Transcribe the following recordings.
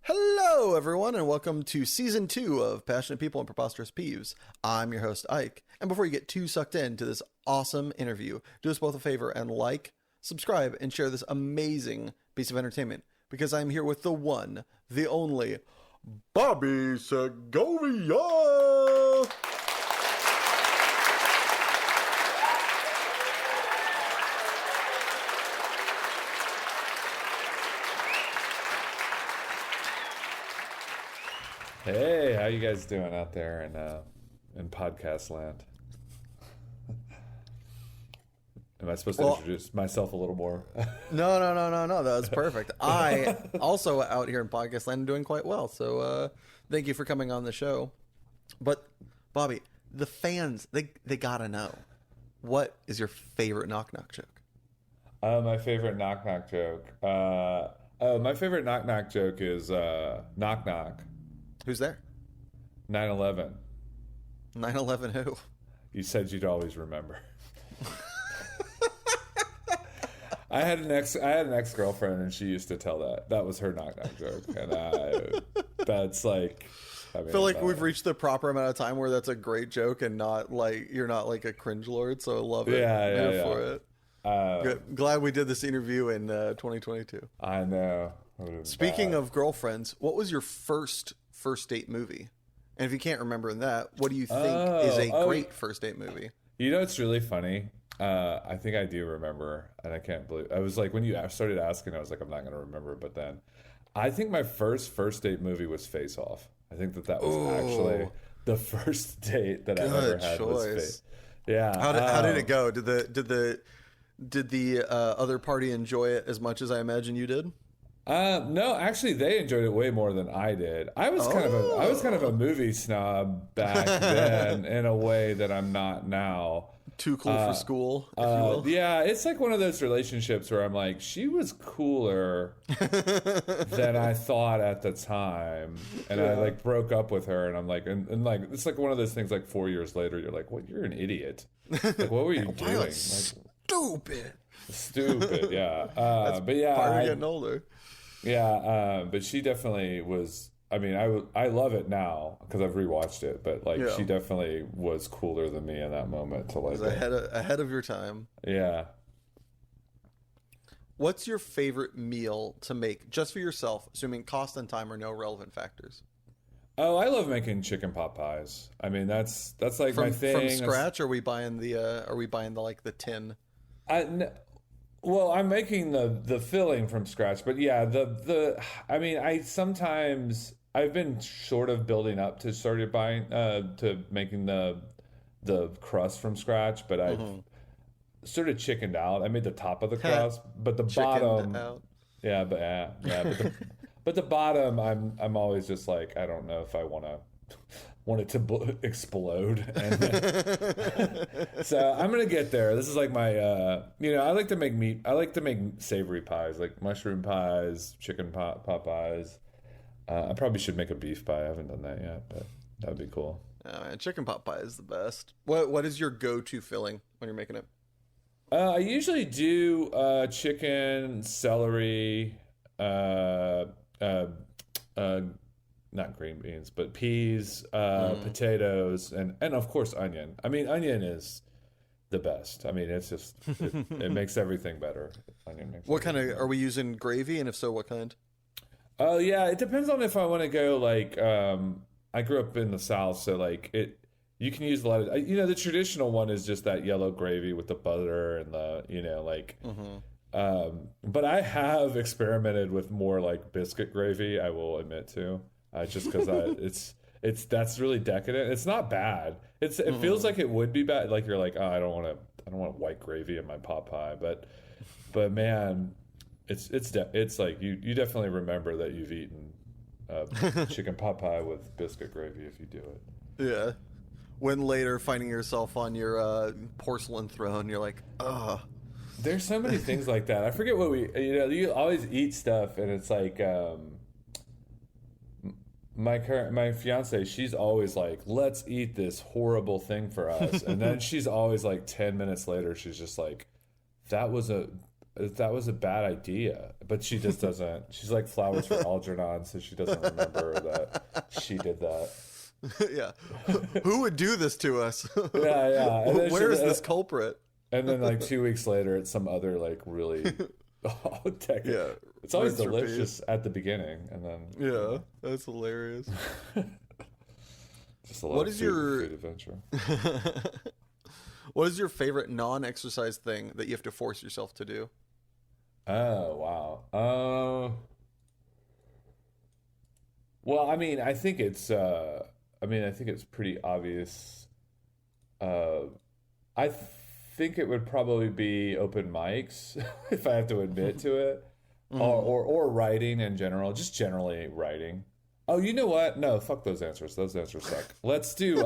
Hello, everyone, and welcome to Season 2 of Passionate People and Preposterous Peeves. I'm your host, Ike, and before you get too sucked into this awesome interview, do us both a favor and like, subscribe, and share this amazing piece of entertainment, because I'm here with the one, the only, Bobby SEGOVIA! Hey, how you guys doing out there in podcast land? Am I supposed to introduce myself a little more? No. That was perfect. I also out here in podcast land doing quite well. So thank you for coming on the show. But Bobby, the fans, they gotta know, what is your favorite knock-knock joke? My favorite knock-knock joke. My favorite knock-knock joke is knock-knock. Who's there? 9/11. 9/11 who? You said you'd always remember. I had an ex-girlfriend, and she used to tell that. That was her knock-knock joke, and that's like. I feel like we've reached the proper amount of time where that's a great joke, and not like you're not like a cringe lord. So I love it. Yeah. For it. Glad we did this interview in 2022. I know. Speaking of girlfriends, what was your first date movie? And if you can't remember that, what do you think is a great first date movie? You know, it's really funny. I think I do remember, and I can't believe. I was like, when you started asking, I was like, I'm not going to remember. But then, I think my first date movie was Face Off. I think that was actually the first date that I ever had. Was Face. Yeah. How did it go? Did the other party enjoy it as much as I imagine you did? No, actually, they enjoyed it way more than I did. I was kind of a movie snob back then in a way that I'm not now. Too cool for school, if you will. Yeah, it's like one of those relationships where I'm like, she was cooler than I thought at the time, and I like broke up with her, and I'm like, and like it's like one of those things. Like 4 years later, you're like, "What? You're an idiot! Like, what were you doing? Like, stupid, yeah." But yeah, part of getting older. Yeah, but she definitely was. I mean, I love it now because I've rewatched it. But like, she definitely was cooler than me in that moment. To like, ahead of your time. Yeah. What's your favorite meal to make just for yourself, assuming cost and time are no relevant factors? Oh, I love making chicken pot pies. I mean, that's like my thing. From scratch, or are we buying the tin? Well, I'm making the filling from scratch, but yeah, I mean, I've been sort of building up to started buying to making the crust from scratch, but I sort of chickened out. I made the top of the crust, but the bottom, but the bottom, I'm always just like, I don't know if I want it to explode. So I'm gonna get there. This is like my I like to make meat. I like to make savory pies, like mushroom pies, chicken pot pies. I probably should make a beef pie. I haven't done that yet, but that would be cool. Oh man, chicken pot pie is the best. What is your go-to filling when you're making it? I usually do chicken, celery, not green beans, but peas, potatoes, and of course onion. I mean, onion is the best. I mean, it's just it makes everything better. Onion makes. What kind of are we using gravy, and if so, what kind? Oh yeah, it depends on if I want to go like. I grew up in the South, so like it. You can use a lot of the traditional one is just that yellow gravy with the butter and the but I have experimented with more like biscuit gravy. I will admit to. Just because it's that's really decadent. It's not bad. It feels like it would be bad. Like you're like, oh, I don't want white gravy in my pot pie. But man, it's like you definitely remember that you've eaten chicken pot pie with biscuit gravy if you do it. Yeah. When later finding yourself on your porcelain throne, you're like, ugh. There's so many things like that. I forget what you always eat stuff, and it's like. My fiance, she's always like, let's eat this horrible thing for us. And then she's always like 10 minutes later, she's just like, that was that was a bad idea. But she just doesn't. She's like flowers for Algernon, so she doesn't remember that she did that. Yeah. Who would do this to us? Yeah. And then Where is this culprit? And then like 2 weeks later, it's some other like really Yeah. It's always Rinse, delicious at the beginning, and then yeah, that's hilarious. Just a lot of food adventure. What is your favorite non-exercise thing that you have to force yourself to do? Oh wow. Well, I mean, I think it's pretty obvious. I think it would probably be open mics, if I have to admit to it, or writing in general, just generally writing. Oh, you know what? No, fuck those answers. Those answers suck. Let's do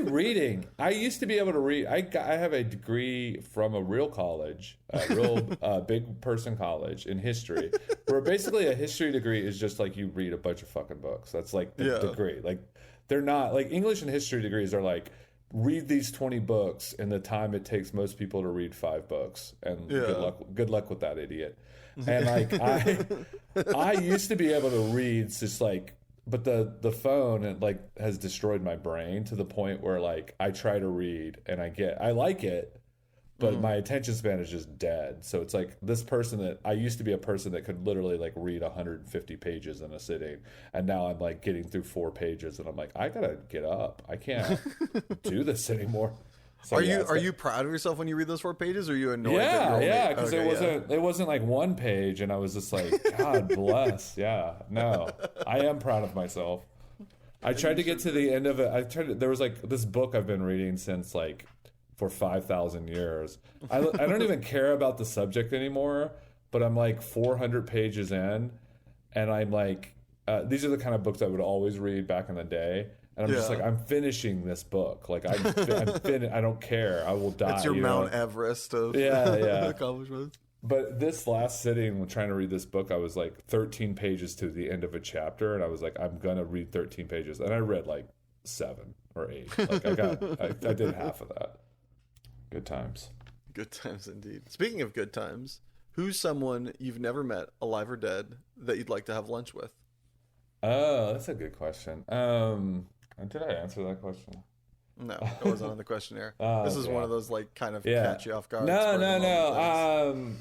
reading. I used to be able to read. I have a degree from a real college, a real big person college in history, where basically a history degree is just like you read a bunch of fucking books. That's like the degree. Like they're not like English and history degrees are like read these 20 books in the time it takes most people to read 5 books, and good luck with that, idiot. And like I used to be able to read just like, but the phone it like has destroyed my brain to the point where like I try to read and I like it, but my attention span is just dead. So it's like this person that I used to be a person that could literally like read 150 pages in a sitting, and now I'm like getting through 4 pages and I'm like, I gotta get up. I can't do this anymore. So, are you proud of yourself when you read those 4 pages, or are you annoyed? Yeah, because it wasn't like 1 page, and I was just like, God bless. Yeah, no, I am proud of myself. I tried to get to the end of it. There was like this book I've been reading since like for 5,000 years. I don't even care about the subject anymore, but I'm like 400 pages in, and I'm like, these are the kind of books I would always read back in the day. And I'm just like, I'm finishing this book. Like, I don't care. I will die. It's your Mount Everest of accomplishments. But this last sitting, when trying to read this book, I was like 13 pages to the end of a chapter. And I was like, I'm going to read 13 pages. And I read like 7 or 8. Like, I did half of that. Good times. Good times indeed. Speaking of good times, who's someone you've never met, alive or dead, that you'd like to have lunch with? Oh, that's a good question. Did I answer that question? No, it wasn't on the questionnaire. This is one of those like kind of catch you off guard. No.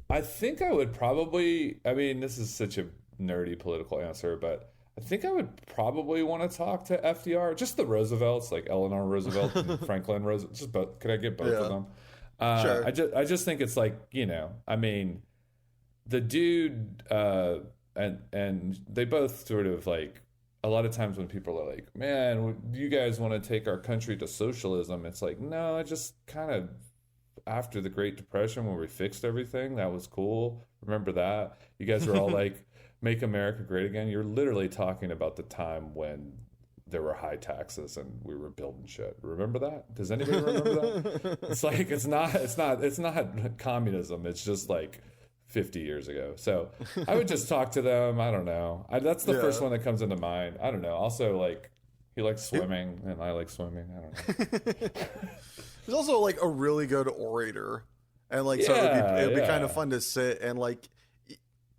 I think I would probably. I mean, this is such a nerdy political answer, but I think I would probably want to talk to FDR, just the Roosevelts, like Eleanor Roosevelt and Franklin Roosevelt. Just both. Could I get both of them? Sure. I just think it's like, I mean, the dude and they both sort of like. A lot of times when people are like, man, you guys want to take our country to socialism? It's like, no, I just kind of, after the Great Depression when we fixed everything, that was cool. Remember that? You guys were all like, make America great again. You're literally talking about the time when there were high taxes and we were building shit. Remember that? Does anybody remember that? It's like, it's not communism. It's just like 50 years ago. So I would just talk to them. I don't know. That's the first one that comes into mind. I don't know. Also, like, he likes swimming and I like swimming. I don't know. He's also like a really good orator. And like, so it'd be kind of fun to sit and like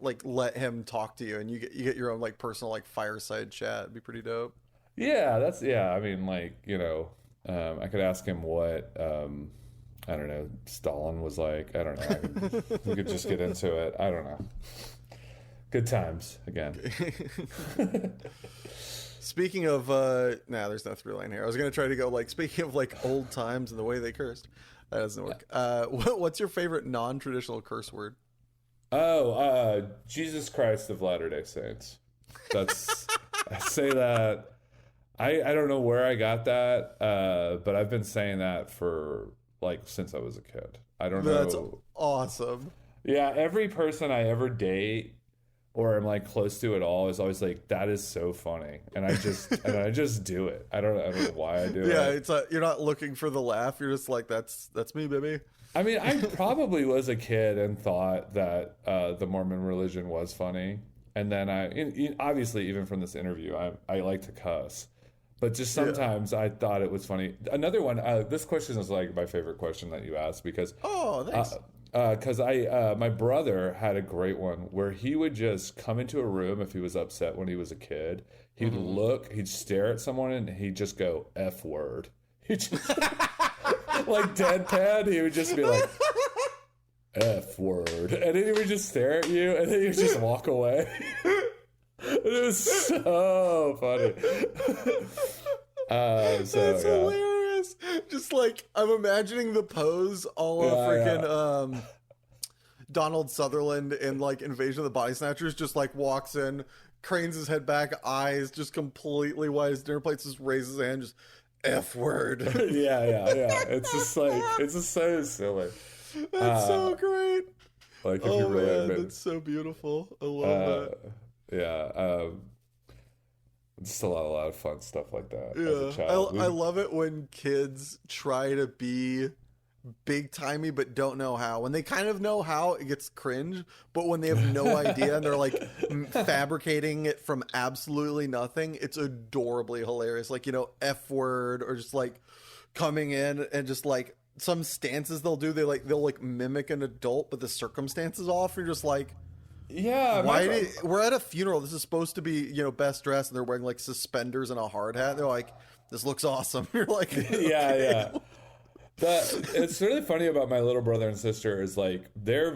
let him talk to you, and you get your own like personal like fireside chat. It'd be pretty dope. Yeah, I mean, like, I could ask him what I don't know, Stalin was like. I don't know. We could just get into it. I don't know. Good times again. Speaking of, there's no through line here. I was going to try to go like, speaking of like old times and the way they cursed. That doesn't work. What's your favorite non-traditional curse word? Oh, Jesus Christ of Latter-day Saints. That's, I say that. I don't know where I got that, but I've been saying that for like since I was a kid. I don't know. That's awesome. Yeah, every person I ever date or am like close to at all is always like, that is so funny, and I just do it. I don't know why I do it. Yeah, it's you're not looking for the laugh. You're just like, that's me, baby. I mean, I probably was a kid and thought that the Mormon religion was funny, and then obviously even from this interview, I like to cuss. But just sometimes I thought it was funny. Another one, this question is like my favorite question that you asked because thanks. because my brother had a great one where he would just come into a room if he was upset when he was a kid. He'd he'd stare at someone, and he'd just go F word. He just like deadpan. He would just be like F word, and then he would just stare at you, and then he would just walk away. It was so funny. That's hilarious. Just like I'm imagining the pose all of freaking Donald Sutherland in like Invasion of the Body Snatchers, just like walks in, cranes his head back, eyes just completely white as dinner plates, just raises his hand, just F word. yeah. It's just like, it's just so silly. That's so great. Like, if you really that's so beautiful. I love that. Yeah. Just a lot of fun stuff like that. Yeah, as a child. I love it when kids try to be big timey but don't know how. When they kind of know how, it gets cringe. But when they have no idea and they're like fabricating it from absolutely nothing, it's adorably hilarious. Like, you know, F word, or just like coming in and just like some stances they'll do. They'll mimic an adult, but the circumstances off. You're just like, yeah, we're at a funeral. This is supposed to be, you know, best dressed, and they're wearing like suspenders and a hard hat. They're like, this looks awesome. You're like, okay. yeah. It's really funny about my little brother and sister is like they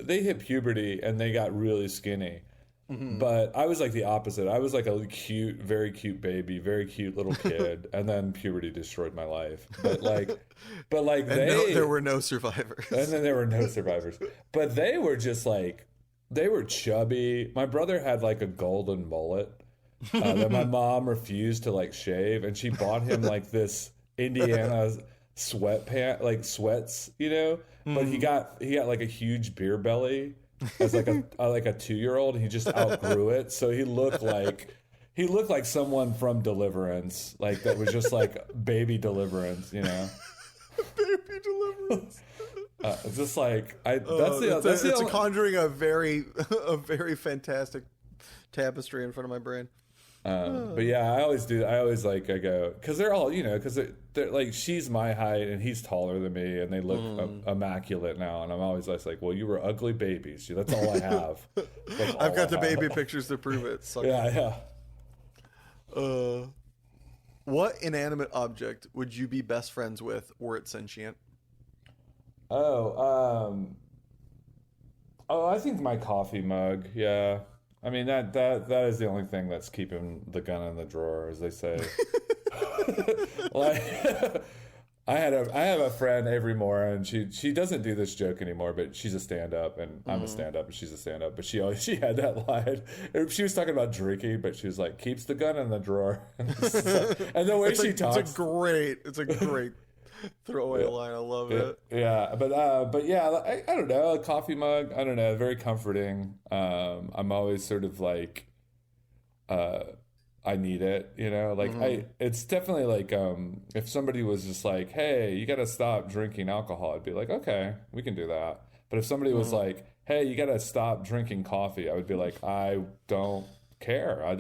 hit puberty and they got really skinny. But I was like the opposite. I was like a cute, very cute baby, very cute little kid, and then puberty destroyed my life. But there were no survivors. And then there were no survivors. But they were just like, they were chubby. My brother had like a golden mullet that my mom refused to like shave, and she bought him like this Indiana sweatpant, like sweats, you know. But he got like a huge beer belly as like a 2-year-old. He just outgrew it, so he looked like someone from Deliverance, like that was just like baby Deliverance, you know. Baby Deliverance. It's just like it's conjuring a very fantastic tapestry in front of my brain. But yeah, I always go, because they're all, you know, because they're like, she's my height and he's taller than me, and they look immaculate now, and I'm always like, well, you were ugly babies. That's all I have. I've got the baby pictures to prove it. So. Yeah. What inanimate object would you be best friends with were it sentient? I think my coffee mug. Yeah. I mean, that is the only thing that's keeping the gun in the drawer, as they say. Like, I have a friend, Avery Moore, and she doesn't do this joke anymore, but she's a stand-up, and I'm a stand-up, and she's a stand-up. But she had that line. She was talking about drinking, but she was like, keeps the gun in the drawer. And the way she talks, it's a great throwaway line. I love it. Yeah, but yeah, I don't know, a coffee mug. I don't know, very comforting. I'm always sort of like, I need it, you know. Like it's definitely like, if somebody was just like, hey, you got to stop drinking alcohol, I'd be like, okay, we can do that. But if somebody was like, hey, you got to stop drinking coffee, I would be like, I don't care. I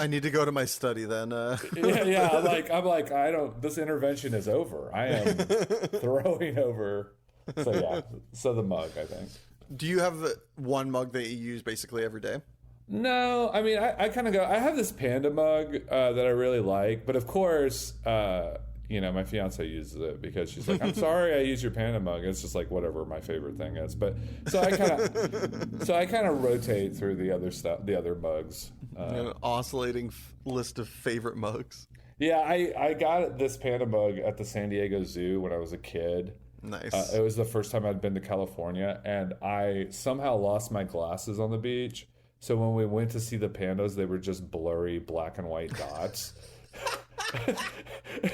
need to go to my study then. Yeah. I'm like, I don't. This intervention is over. I am throwing over. So yeah. So the mug, I think. Do you have the one mug that you use basically every day? No, I mean, I kind of go. I have this panda mug that I really like, but of course, you know, my fiance uses it because she's like, "I'm sorry, I use your panda mug." It's just like whatever my favorite thing is. But so I kind of rotate through the other stuff, the other mugs. An oscillating list of favorite mugs. Yeah, I got this panda mug at the San Diego Zoo when I was a kid. Nice. It was the first time I'd been to California, and I somehow lost my glasses on the beach. So when we went to see the pandas, they were just blurry black and white dots.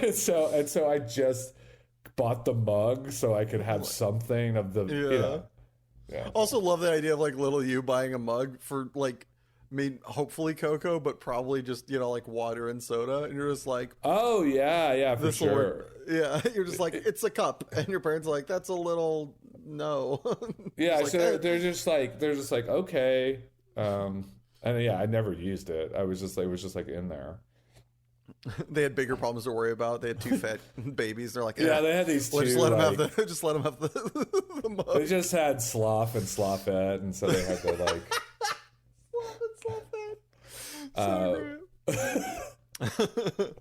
and so I just bought the mug so I could have something of the, you know. Yeah. Also love the idea of like little you buying a mug for like, I mean, hopefully cocoa, but probably just, you know, like water and soda. And you're just like, oh yeah, for sure. Work. Yeah. You're just like, it's a cup. And your parents are like, that's a little, no. Yeah. Like, so they're just like, okay. And yeah, I never used it. It was just like in there. They had bigger problems to worry about. They had 2 fat babies. They're like, yeah, they had these two. Just let them have the. Just let them have the mug. They just had sloth and slothette, and so they had to like. Sloth and slothette. So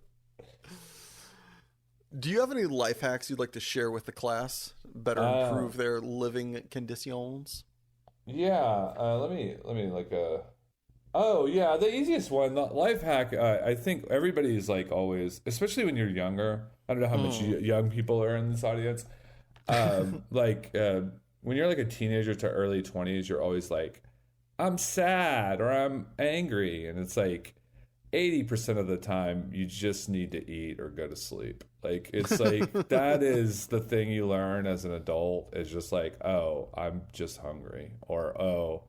do you have any life hacks you'd like to share with the class? Better improve their living conditions? Yeah, let me like oh yeah, the easiest one, the life hack. I think everybody's like always, especially when you're younger. I don't know how much young people are in this audience. Like when you're like a teenager to early 20s, you're always like, I'm sad or I'm angry, and it's like 80% of the time you just need to eat or go to sleep. Like it's like that is the thing you learn as an adult, is just like, oh, I'm just hungry, or oh,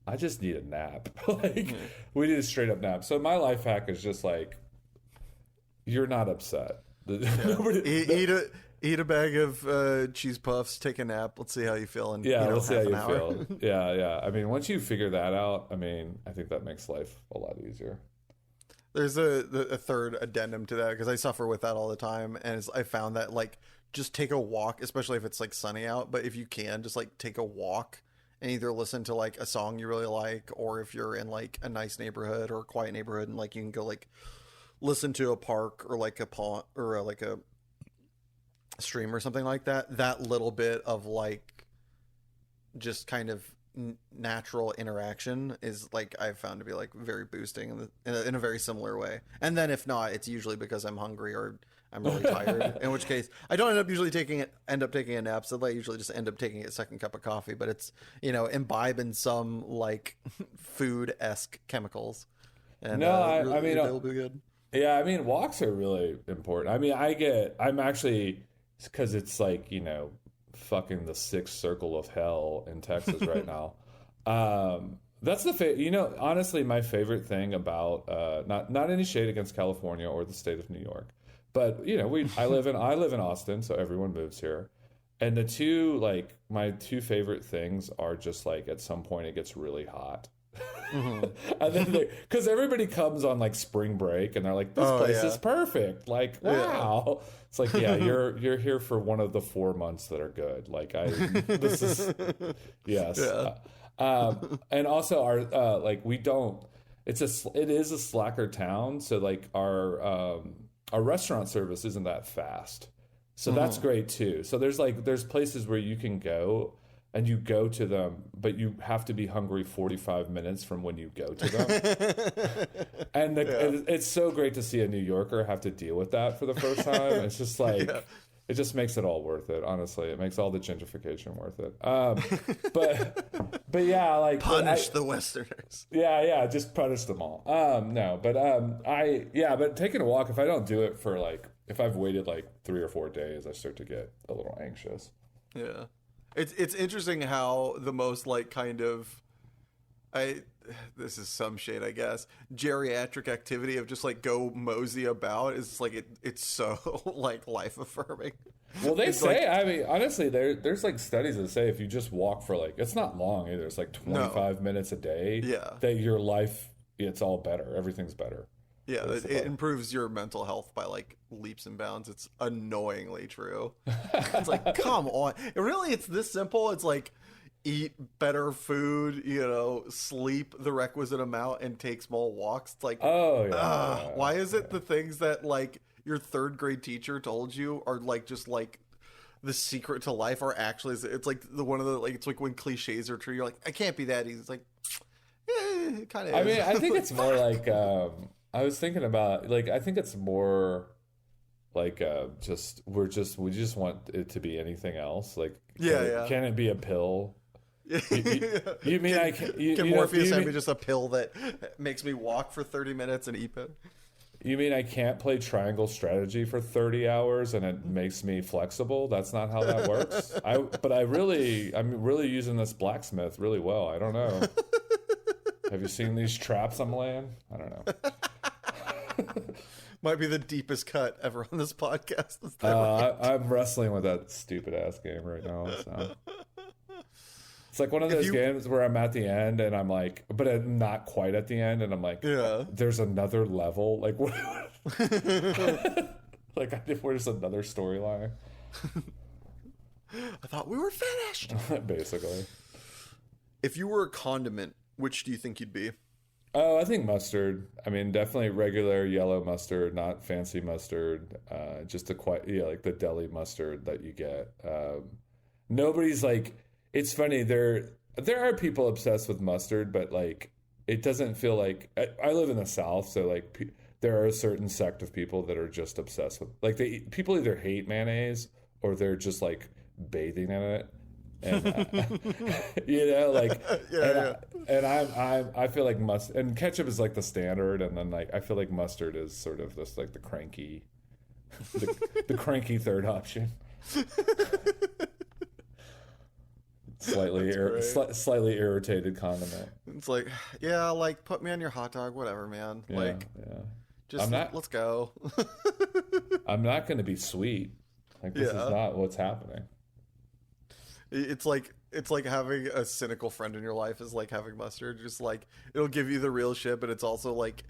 I just need a nap. Like we need a straight up nap. So my life hack is just like, you're not upset. Yeah. Eat a bag of cheese puffs, take a nap. Let's see how you feel. Let's see how you feel. Yeah. I mean, once you figure that out, I mean, I think that makes life a lot easier. There's a third addendum to that, because I suffer with that all the time, and I found that like just take a walk, especially if it's like sunny out. But if you can, just like take a walk and either listen to like a song you really like, or if you're in like a nice neighborhood or a quiet neighborhood, and like you can go like listen to a park or like a pond or like a stream or something like that. That little bit of like just kind of natural interaction is like I've found to be like very boosting in a very similar way. And then if not, it's usually because I'm hungry or I'm really tired, in which case I don't end up taking a nap. So I usually just end up taking a second cup of coffee, but it's, imbibe in some like food-esque chemicals. And I mean, it'll be good. Yeah, I mean, walks are really important. I mean, I'm actually, because it's like, fucking the 6th circle of hell in Texas right now. That's the honestly, my favorite thing about not any shade against California or the state of New York, but I live in Austin, so everyone moves here, and my two favorite things are just like at some point it gets really hot. Mm-hmm. And then because everybody comes on like spring break and they're like, this place is perfect, like wow. It's like, yeah, you're here for one of the 4 months that are good. Like this is yes. And also our it is a slacker town, so like our restaurant service isn't that fast, so that's great too. So there's places where you can go and you go to them, but you have to be hungry 45 minutes from when you go to them. And it's so great to see a New Yorker have to deal with that for the first time. It's just like, it just makes it all worth it, honestly. It makes all the gentrification worth it. But yeah, like... Punish the Westerners. Yeah, just punish them all. But taking a walk, if I don't do it for like, if I've waited like 3 or 4 days, I start to get a little anxious. Yeah. It's interesting how the most like kind of this is some shade, I guess, geriatric activity of just like go mosey about is like it's so like life affirming. Well, they say, I mean, honestly, there's like studies that say if you just walk for like, it's not long either, it's like 25 minutes a day, that your life, it's all better, everything's better. Yeah, it improves your mental health by like leaps and bounds. It's annoyingly true. It's like, come on. It's this simple. It's like eat better food, sleep the requisite amount and take small walks. It's like, why is it the things that like your 3rd grade teacher told you are like just like the secret to life are actually, it's like it's like when cliches are true. You're like, I can't be that easy. It's like, it kind of is. I mean, I think it's more like, I was thinking about like, I think it's more like we just want it to be anything else. Like, can it be a pill? You mean can Morpheus be just a pill that makes me walk for 30 minutes and eat it? You mean I can't play triangle strategy for 30 hours and it makes me flexible? That's not how that works. I'm really using this blacksmith really well. I don't know. Have you seen these traps I'm laying? I don't know. Might be the deepest cut ever on this podcast. I'm wrestling with that stupid ass game right now. So. It's like one of those games where I'm at the end and I'm like, but I'm not quite at the end, and I'm like, there's another level. Like, what? Like, if there's another storyline. I thought we were finished. Basically. If you were a condiment, which do you think you'd be? Oh, I think mustard. I mean, definitely regular yellow mustard, not fancy mustard. Just like the deli mustard that you get. Nobody's like, it's funny. There are people obsessed with mustard, but like, it doesn't feel like, I live in the South. So like there are a certain sect of people that are just obsessed with, like, people either hate mayonnaise or they're just like bathing in it. And like, I feel like mustard and ketchup is like the standard, and then like I feel like mustard is sort of this like the cranky third option. Slightly irritated condiment. It's like, yeah, like put me on your hot dog, whatever, man. Yeah, like, yeah. just let's go. I'm not going to be sweet. Like, this is not what's happening. It's like having a cynical friend in your life is like having mustard. Just like, it'll give you the real shit, but it's also like,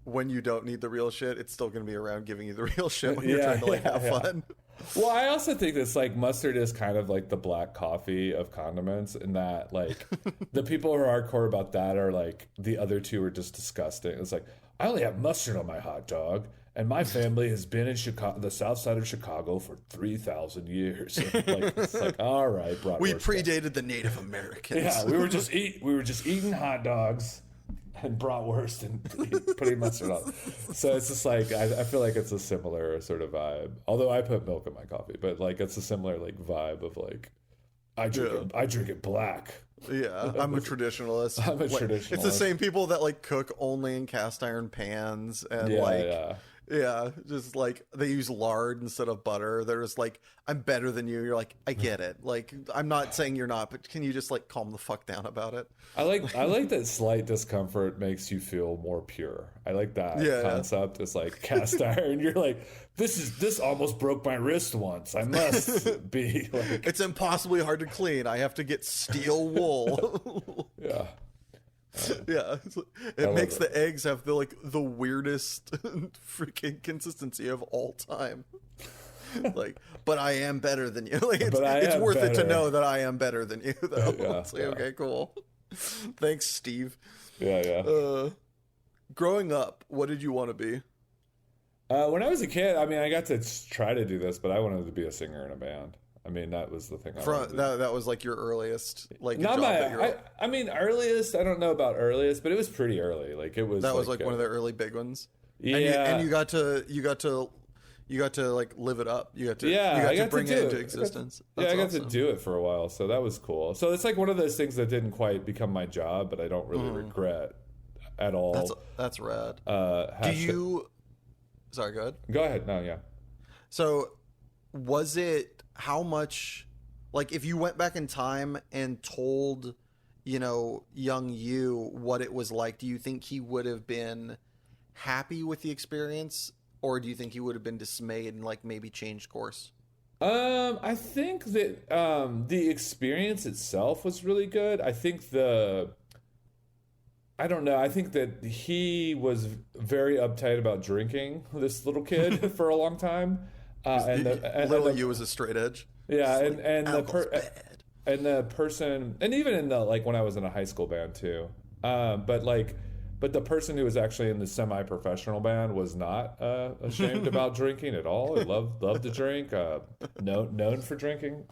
when you don't need the real shit, it's still going to be around giving you the real shit when you're trying to like have fun. Well, I also think this like mustard is kind of like the black coffee of condiments, in that like the people who are hardcore about that are like, the other two are just disgusting. It's like, I only have mustard on my hot dog, and my family has been in Chicago, the south side of Chicago, for 3,000 years. Like, it's like, all right, we predated the Native Americans. Yeah, we were just eating hot dogs and bratwurst and putting mustard on. So it's just like, I feel like it's a similar sort of vibe. Although I put milk in my coffee, but like it's a similar like vibe of like, I drink it black. Yeah, I'm a traditionalist. Traditionalist. It's the same people that like cook only in cast iron pans and yeah, just like they use lard instead of butter. They're just like, I'm better than you. You're like, I get it. Like, I'm not saying you're not, but can you just like calm the fuck down about it? I like that slight discomfort makes you feel more pure. I like that concept. It's like cast iron. You're like, this almost broke my wrist once. I must be like, it's impossibly hard to clean. I have to get steel wool. Yeah. Yeah, it makes the eggs have the weirdest freaking consistency of all time. Like, but I am better than you. Like, it's worth it to know that I am better than you, though. It's like, okay, cool. Thanks, Steve. Yeah. Growing up, what did you want to be? When I was a kid, I mean, I got to try to do this, but I wanted to be a singer in a band. I mean, that was the thing. That was like your earliest, like, not my. I mean, earliest. I don't know about earliest, but it was pretty early. Like, it was. That was like one of the early big ones. Yeah, and you got to like live it up. You got to bring it into existence. I got to do it for a while, so that was cool. So it's like one of those things that didn't quite become my job, but I don't really regret at all. That's rad. Do you? Sorry, go ahead. Go ahead. No, yeah. So, was it? How much, like, if you went back in time and told, young you what it was like, do you think he would have been happy with the experience, or do you think he would have been dismayed and like maybe changed course? I think that the experience itself was really good. I think I don't know. I think that he was very uptight about drinking, this little kid, for a long time. Little you was a straight edge. Yeah, and the person, and even in the like when I was in a high school band too. But the person who was actually in the semi-professional band was not ashamed about drinking at all. He loved to drink. Known for drinking.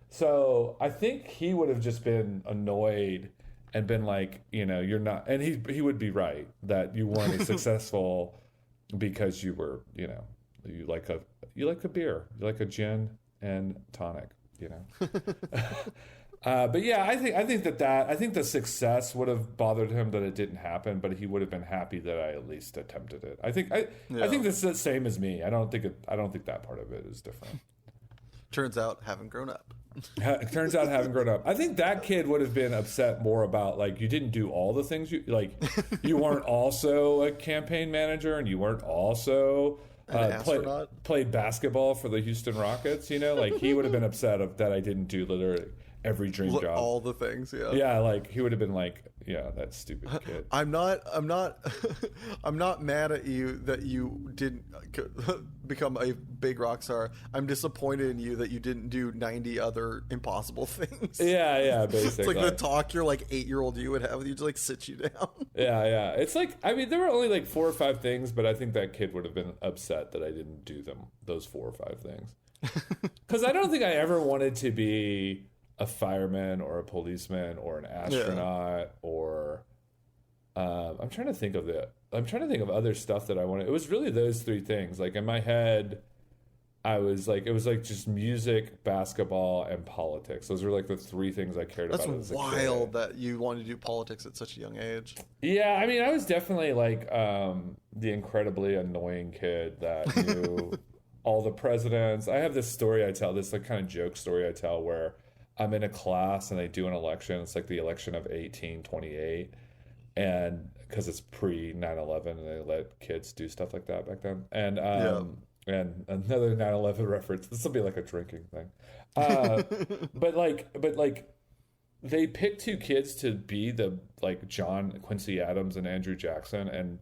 So I think he would have just been annoyed and been like, you're not, and he would be right that you weren't successful because you were, you like a beer, you like a gin and tonic, But yeah, I think the success would have bothered him that it didn't happen, but he would have been happy that I at least attempted it. I think that's the same as me. I don't think that part of it is different. Turns out, having grown up. I think that kid would have been upset more about like you didn't do all the things you weren't also a campaign manager and you weren't also played basketball for the Houston Rockets. Like he would have been upset that I didn't do literally every dream job. All the things, yeah. Yeah, like he would have been like, yeah, that stupid kid. I'm not I'm not mad at you that you didn't become a big rock star. I'm disappointed in you that you didn't do 90 other impossible things. Yeah, basically. It's like the talk your like 8-year-old you would have with you to like sit you down. Yeah. It's like, I mean, there were only like 4 or 5 things, but I think that kid would have been upset that I didn't do them, those 4 or 5 things. Because I don't think I ever wanted to be a fireman or a policeman or an astronaut or I'm trying to think of other stuff that I wanted. It was really those 3 things. Like in my head, it was like just music, basketball, and politics. Those were like the 3 things I cared about. That's wild that you wanted to do politics at such a young age. Yeah, I mean, I was definitely like the incredibly annoying kid that knew all the presidents. I have this story I tell, this like kind of joke story I tell where I'm in a class and they do an election. It's like the election of 1828. And because it's pre 9/11 and they let kids do stuff like that back then. And and another 9/11 reference. This will be like a drinking thing. But like they picked 2 kids to be the like John Quincy Adams and Andrew Jackson, and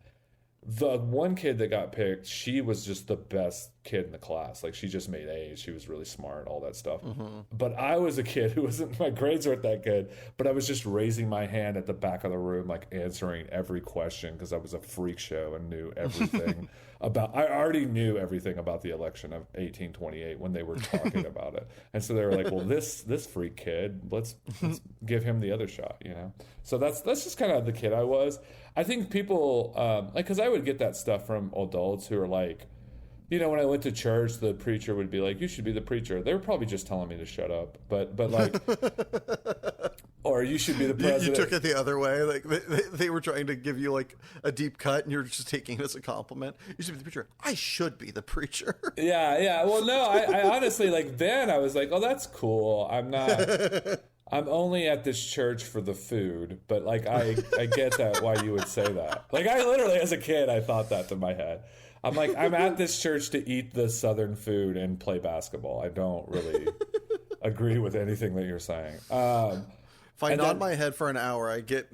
the one kid that got picked, she was just the best kid in the class. Like she just made A's. She was really smart, all that stuff. Mm-hmm. But I was a kid who wasn't, my grades weren't that good, but I was just raising my hand at the back of the room, like answering every question because I was a freak show and knew everything I already knew everything about the election of 1828 when they were talking about it. And so they were like, well, this freak kid, let's give him the other shot, you know? So that's just kind of the kid I was. I think people, like, because I would get that stuff from adults who are like, you know, when I went to church, the preacher would be like, you should be the preacher. They were probably just telling me to shut up. But like, or you should be the president. You took it the other way. Like they were trying to give you like a deep cut and you're just taking it as a compliment. You should be the preacher. I should be the preacher. Yeah. Well, no, I honestly, like then I was like, oh, that's cool. I'm only at this church for the food, but like I get that why you would say that. Like I literally as a kid I thought that in my head. I'm like, I'm at this church to eat the Southern food and play basketball. I don't really agree with anything that you're saying. If I nod my head for an hour, I get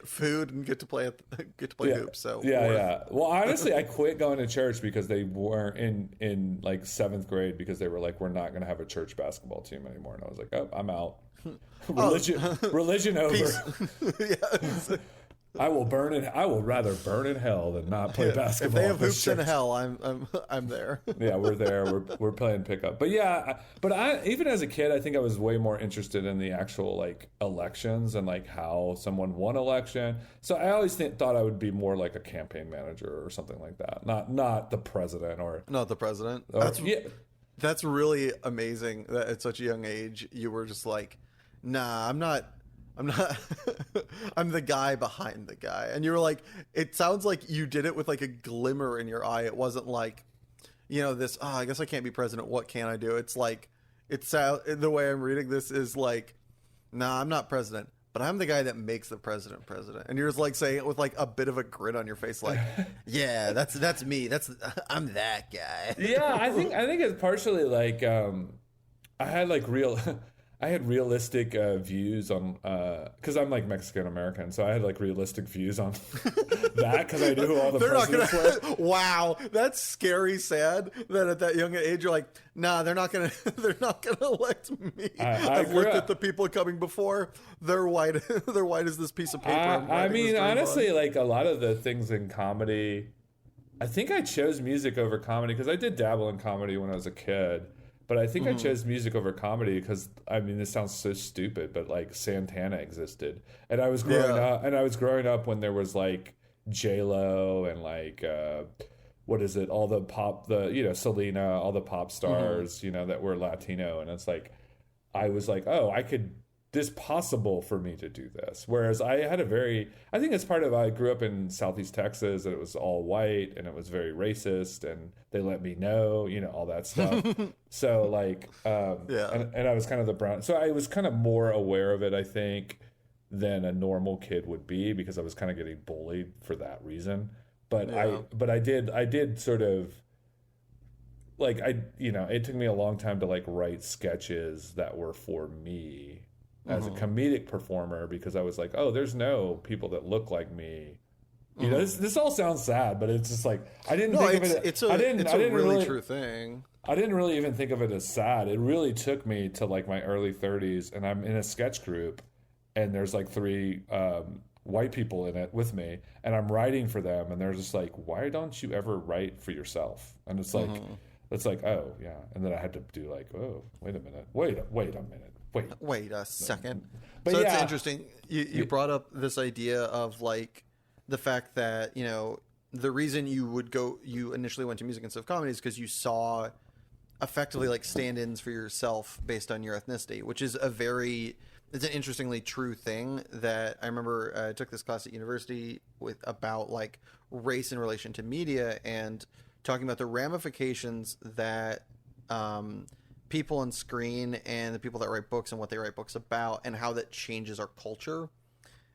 food and get to play hoops. So yeah. Well, honestly, I quit going to church because they weren't in like 7th grade because they were like, we're not going to have a church basketball team anymore, and I was like, oh, I'm out. Religion over. Yeah. I will rather burn in hell than not play basketball. If they have hoops in hell, I'm there. Yeah, we're there. We're playing pickup. But yeah, I even as a kid, I think I was way more interested in the actual like elections and like how someone won election. So I always thought I would be more like a campaign manager or something like that. Not the president or not the president. That's really amazing that at such a young age you were just like, nah, I'm not I'm the guy behind the guy. And you were like, it sounds like you did it with like a glimmer in your eye. It wasn't like, you know, this, I guess I can't be president. What can I do? It's like, the way I'm reading this is like, nah, I'm not president, but I'm the guy that makes the president. And you're just like saying it with like a bit of a grin on your face. Like, yeah, that's me. I'm that guy. Yeah. I think it's partially like, I had realistic views on, because I'm like Mexican American, so I had like realistic views on that because I knew who all the presidents were. Wow, that's scary. Sad that at that young age you're like, nah, they're not gonna elect me. I've looked at the people coming before. They're white. They're white as this piece of paper. I mean, honestly, like a lot of the things in comedy, I think I chose music over comedy because I did dabble in comedy when I was a kid. But I think I chose music over comedy because, I mean, this sounds so stupid, but like Santana existed. And I was growing up when there was like J-Lo and like, what is it? All the pop, Selena, all the pop stars, that were Latino. And it's like, I was like, oh, this possible for me to do this. Whereas I think it's part of, I grew up in Southeast Texas and it was all white and it was very racist and they let me know, all that stuff. So like, and I was kind of the brown. So I was kind of more aware of it, I think, than a normal kid would be because I was kind of getting bullied for that reason. But I did sort of like, it took me a long time to like write sketches that were for me as a comedic performer because I was like, oh, there's no people that look like me. You know, this all sounds sad, but it's just like I didn't think of it. It's a really true thing. I didn't really even think of it as sad. It really took me to like my early 30s, and I'm in a sketch group, and there's like 3 white people in it with me, and I'm writing for them, and they're just like, why don't you ever write for yourself? And it's like, oh yeah, and then I had to do like, oh, wait a minute, wait a second. But so yeah, it's interesting. You brought up this idea of like the fact that, you know, the reason you initially went to music instead of comedy is because you saw effectively like stand-ins for yourself based on your ethnicity, which is it's an interestingly true thing that I remember. I took this class at university about like race in relation to media and talking about the ramifications that people on screen and the people that write books and what they write books about and how that changes our culture.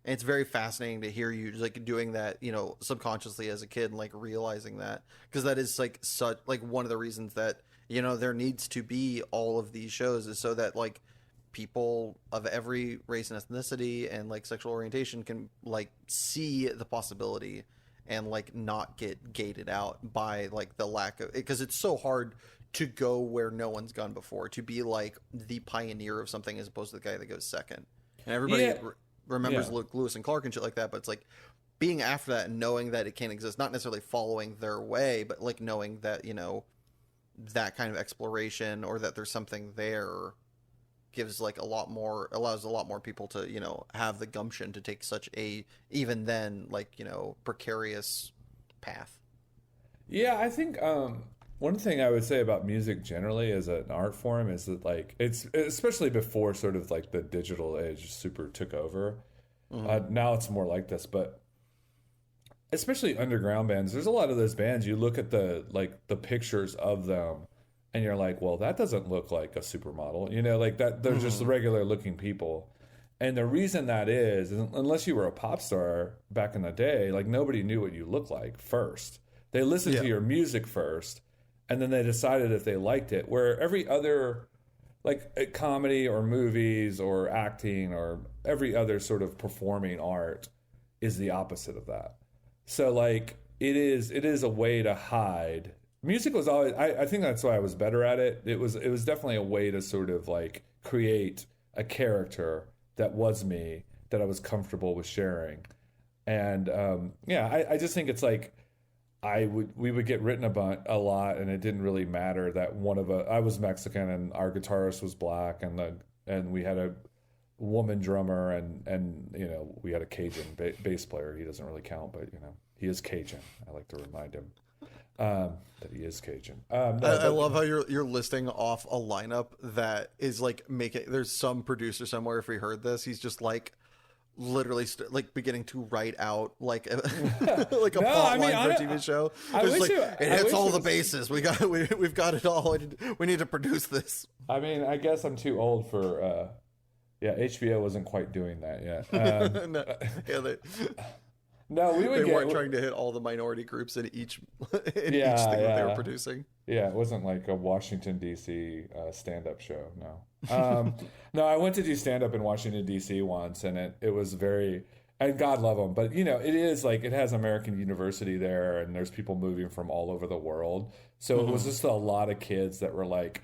And it's very fascinating to hear you like doing that, you know, subconsciously as a kid and like realizing that, because that is like such like one of the reasons that, you know, there needs to be all of these shows is so that like people of every race and ethnicity and like sexual orientation can like see the possibility and like not get gated out by like the lack of, because it's so hard to go where no one's gone before, to be like the pioneer of something as opposed to the guy that goes second. And everybody remembers Luke Lewis and Clark and shit like that, but it's like being after that and knowing that it can't exist, not necessarily following their way, but like knowing that, you know, that kind of exploration or that there's something there gives like allows a lot more people to, you know, have the gumption to take such a, even then, like, you know, precarious path. Yeah, I think one thing I would say about music generally as an art form is that like it's especially before sort of like the digital age super took over. Now it's more like this, but especially underground bands, there's a lot of those bands you look at the pictures of them and you're like, well, that doesn't look like a supermodel, you know, like that they're just regular looking people. And the reason that is unless you were a pop star back in the day, like nobody knew what you looked like first. They listened to your music first, and then they decided if they liked it. Where every other, like comedy or movies or acting or every other sort of performing art is the opposite of that. So like it is a way to hide. Music was always, I think that's why I was better at it. It was definitely a way to sort of like create a character that was me, that I was comfortable with sharing. And I just think it's like we would get written about a lot, and it didn't really matter that I was Mexican and our guitarist was black, and we had a woman drummer, and you know, we had a Cajun bass player. He doesn't really count, but you know, he is Cajun. I like to remind him that he is Cajun. I love how you're listing off a lineup that is like there's some producer somewhere, if we heard this, he's just like literally like beginning to write out like a plot line for a TV show. It hits all the bases. We've got it all. We need to produce this. I mean, I guess I'm too old for HBO wasn't quite doing that yet. We weren't trying to hit all the minority groups in each thing that they were producing. Yeah, it wasn't like a Washington D.C. stand-up show. No, no, I went to do stand-up in Washington D.C. once, and it was very, and God love them, but you know, it is like it has American University there, and there's people moving from all over the world, so it was just a lot of kids that were like,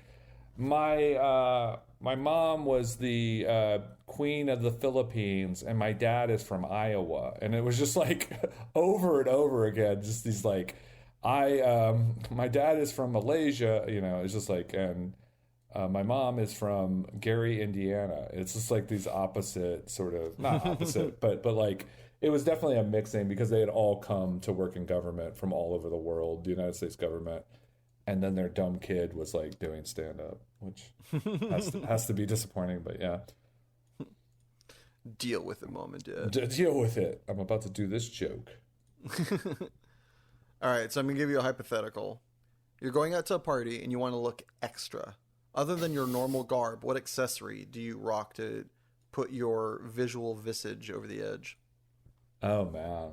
my mom was the queen of the Philippines, and my dad is from Iowa. And it was just like over and over again, just these like, my dad is from Malaysia, you know, it's just like, and my mom is from Gary, Indiana. It's just like these opposite sort of, not opposite, but like, it was definitely a mixing because they had all come to work in government from all over the world, the United States government. And then their dumb kid was like doing stand-up, which has to be disappointing, but yeah. Deal with it, Mom and Dad. Deal with it. I'm about to do this joke. All right, so I'm going to give you a hypothetical. You're going out to a party and you want to look extra. Other than your normal garb, what accessory do you rock to put your visual visage over the edge? Oh, man.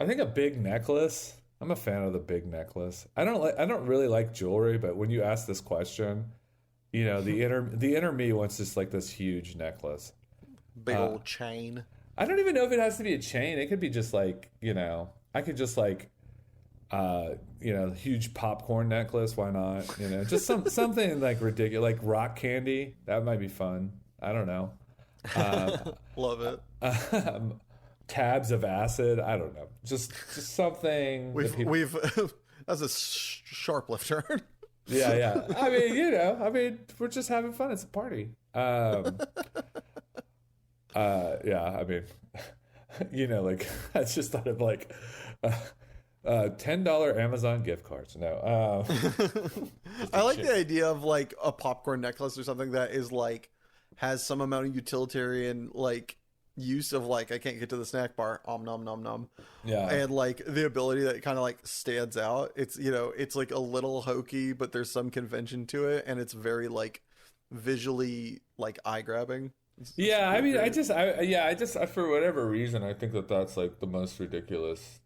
I think a big necklace. I'm a fan of the big necklace. I don't really like jewelry, but when you ask this question, you know, the inner me wants just like this huge necklace. Big old chain. I don't even know if it has to be a chain. It could be just like, I could just like, huge popcorn necklace. Why not? Just something like ridiculous, like rock candy. That might be fun. I don't know. Love it. Tabs of acid. I don't know. Just something. We've that's a sharp left turn. Yeah. I mean, we're just having fun. It's a party. Yeah. I mean, like I just thought of like $10 Amazon gift cards. No. I like the idea of like a popcorn necklace or something that is like has some amount of utilitarian like use of like I can't get to the snack bar, nom nom nom. Yeah. And like the ability that kind of like stands out. It's it's like a little hokey, but there's some convention to it, and it's very like visually like eye grabbing. Yeah, I mean, I just for whatever reason, I think that's like the most ridiculous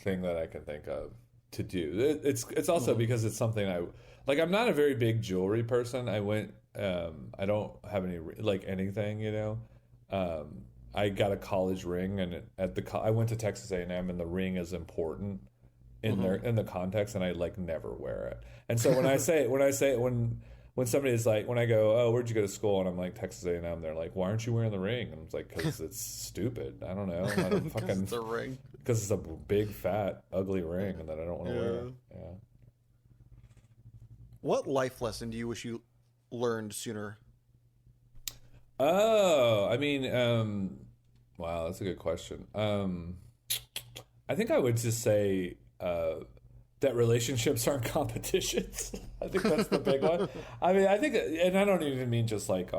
thing that I can think of to do. It's also because it's something I'm not a very big jewelry person. I don't have any like anything, I got a college ring, and I went to Texas A&M, and the ring is important in the context, and I like never wear it. And so when somebody is like, when I go, oh, where'd you go to school? And I'm like, Texas A&M. They're like, why aren't you wearing the ring? And I'm like, because it's stupid. I don't know. I don't fucking. It's a ring. Because it's a big, fat, ugly ring that I don't want to wear. Yeah. What life lesson do you wish you learned sooner? Oh, I mean, wow, that's a good question. I think I would just say that relationships aren't competitions. I think that's the big one. I mean, I think, and I don't even mean just like,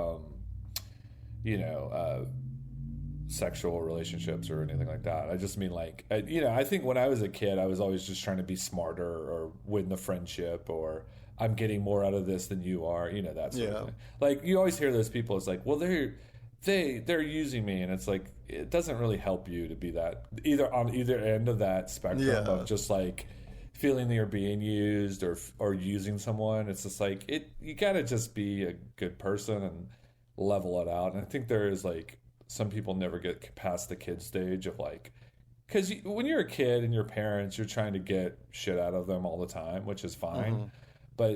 sexual relationships or anything like that. I just mean like, I think when I was a kid, I was always just trying to be smarter or win the friendship, or I'm getting more out of this than you are, that sort of thing. Like you always hear those people, it's like, well, they're using me, and it's like it doesn't really help you to be that on either end of that spectrum of just like feeling that you're being used or using someone. It's just like you gotta just be a good person and level it out. And I think there is like some people never get past the kid stage of like, because when you're a kid and your parents, you're trying to get shit out of them all the time, which is fine. But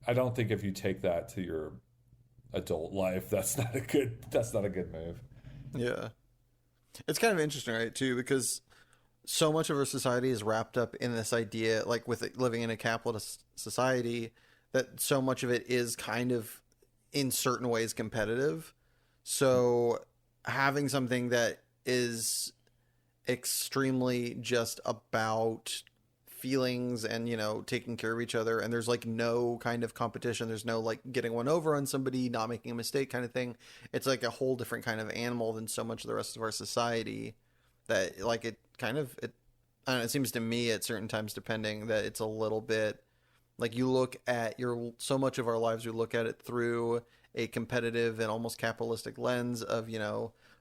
I don't think if you take that to your adult life, that's not a good move. Yeah. It's kind of interesting, right, too, because so much of our society is wrapped up in this idea, like with living in a capitalist society, that so much of it is kind of in certain ways competitive. So having something that is extremely just about feelings and taking care of each other, and there's like no kind of competition, there's no like getting one over on somebody, not making a mistake kind of thing. It's like a whole different kind of animal than so much of the rest of our society, that like it I don't know, it seems to me at certain times, depending, that it's a little bit like you look at so much of our lives, we look at it through a competitive and almost capitalistic lens of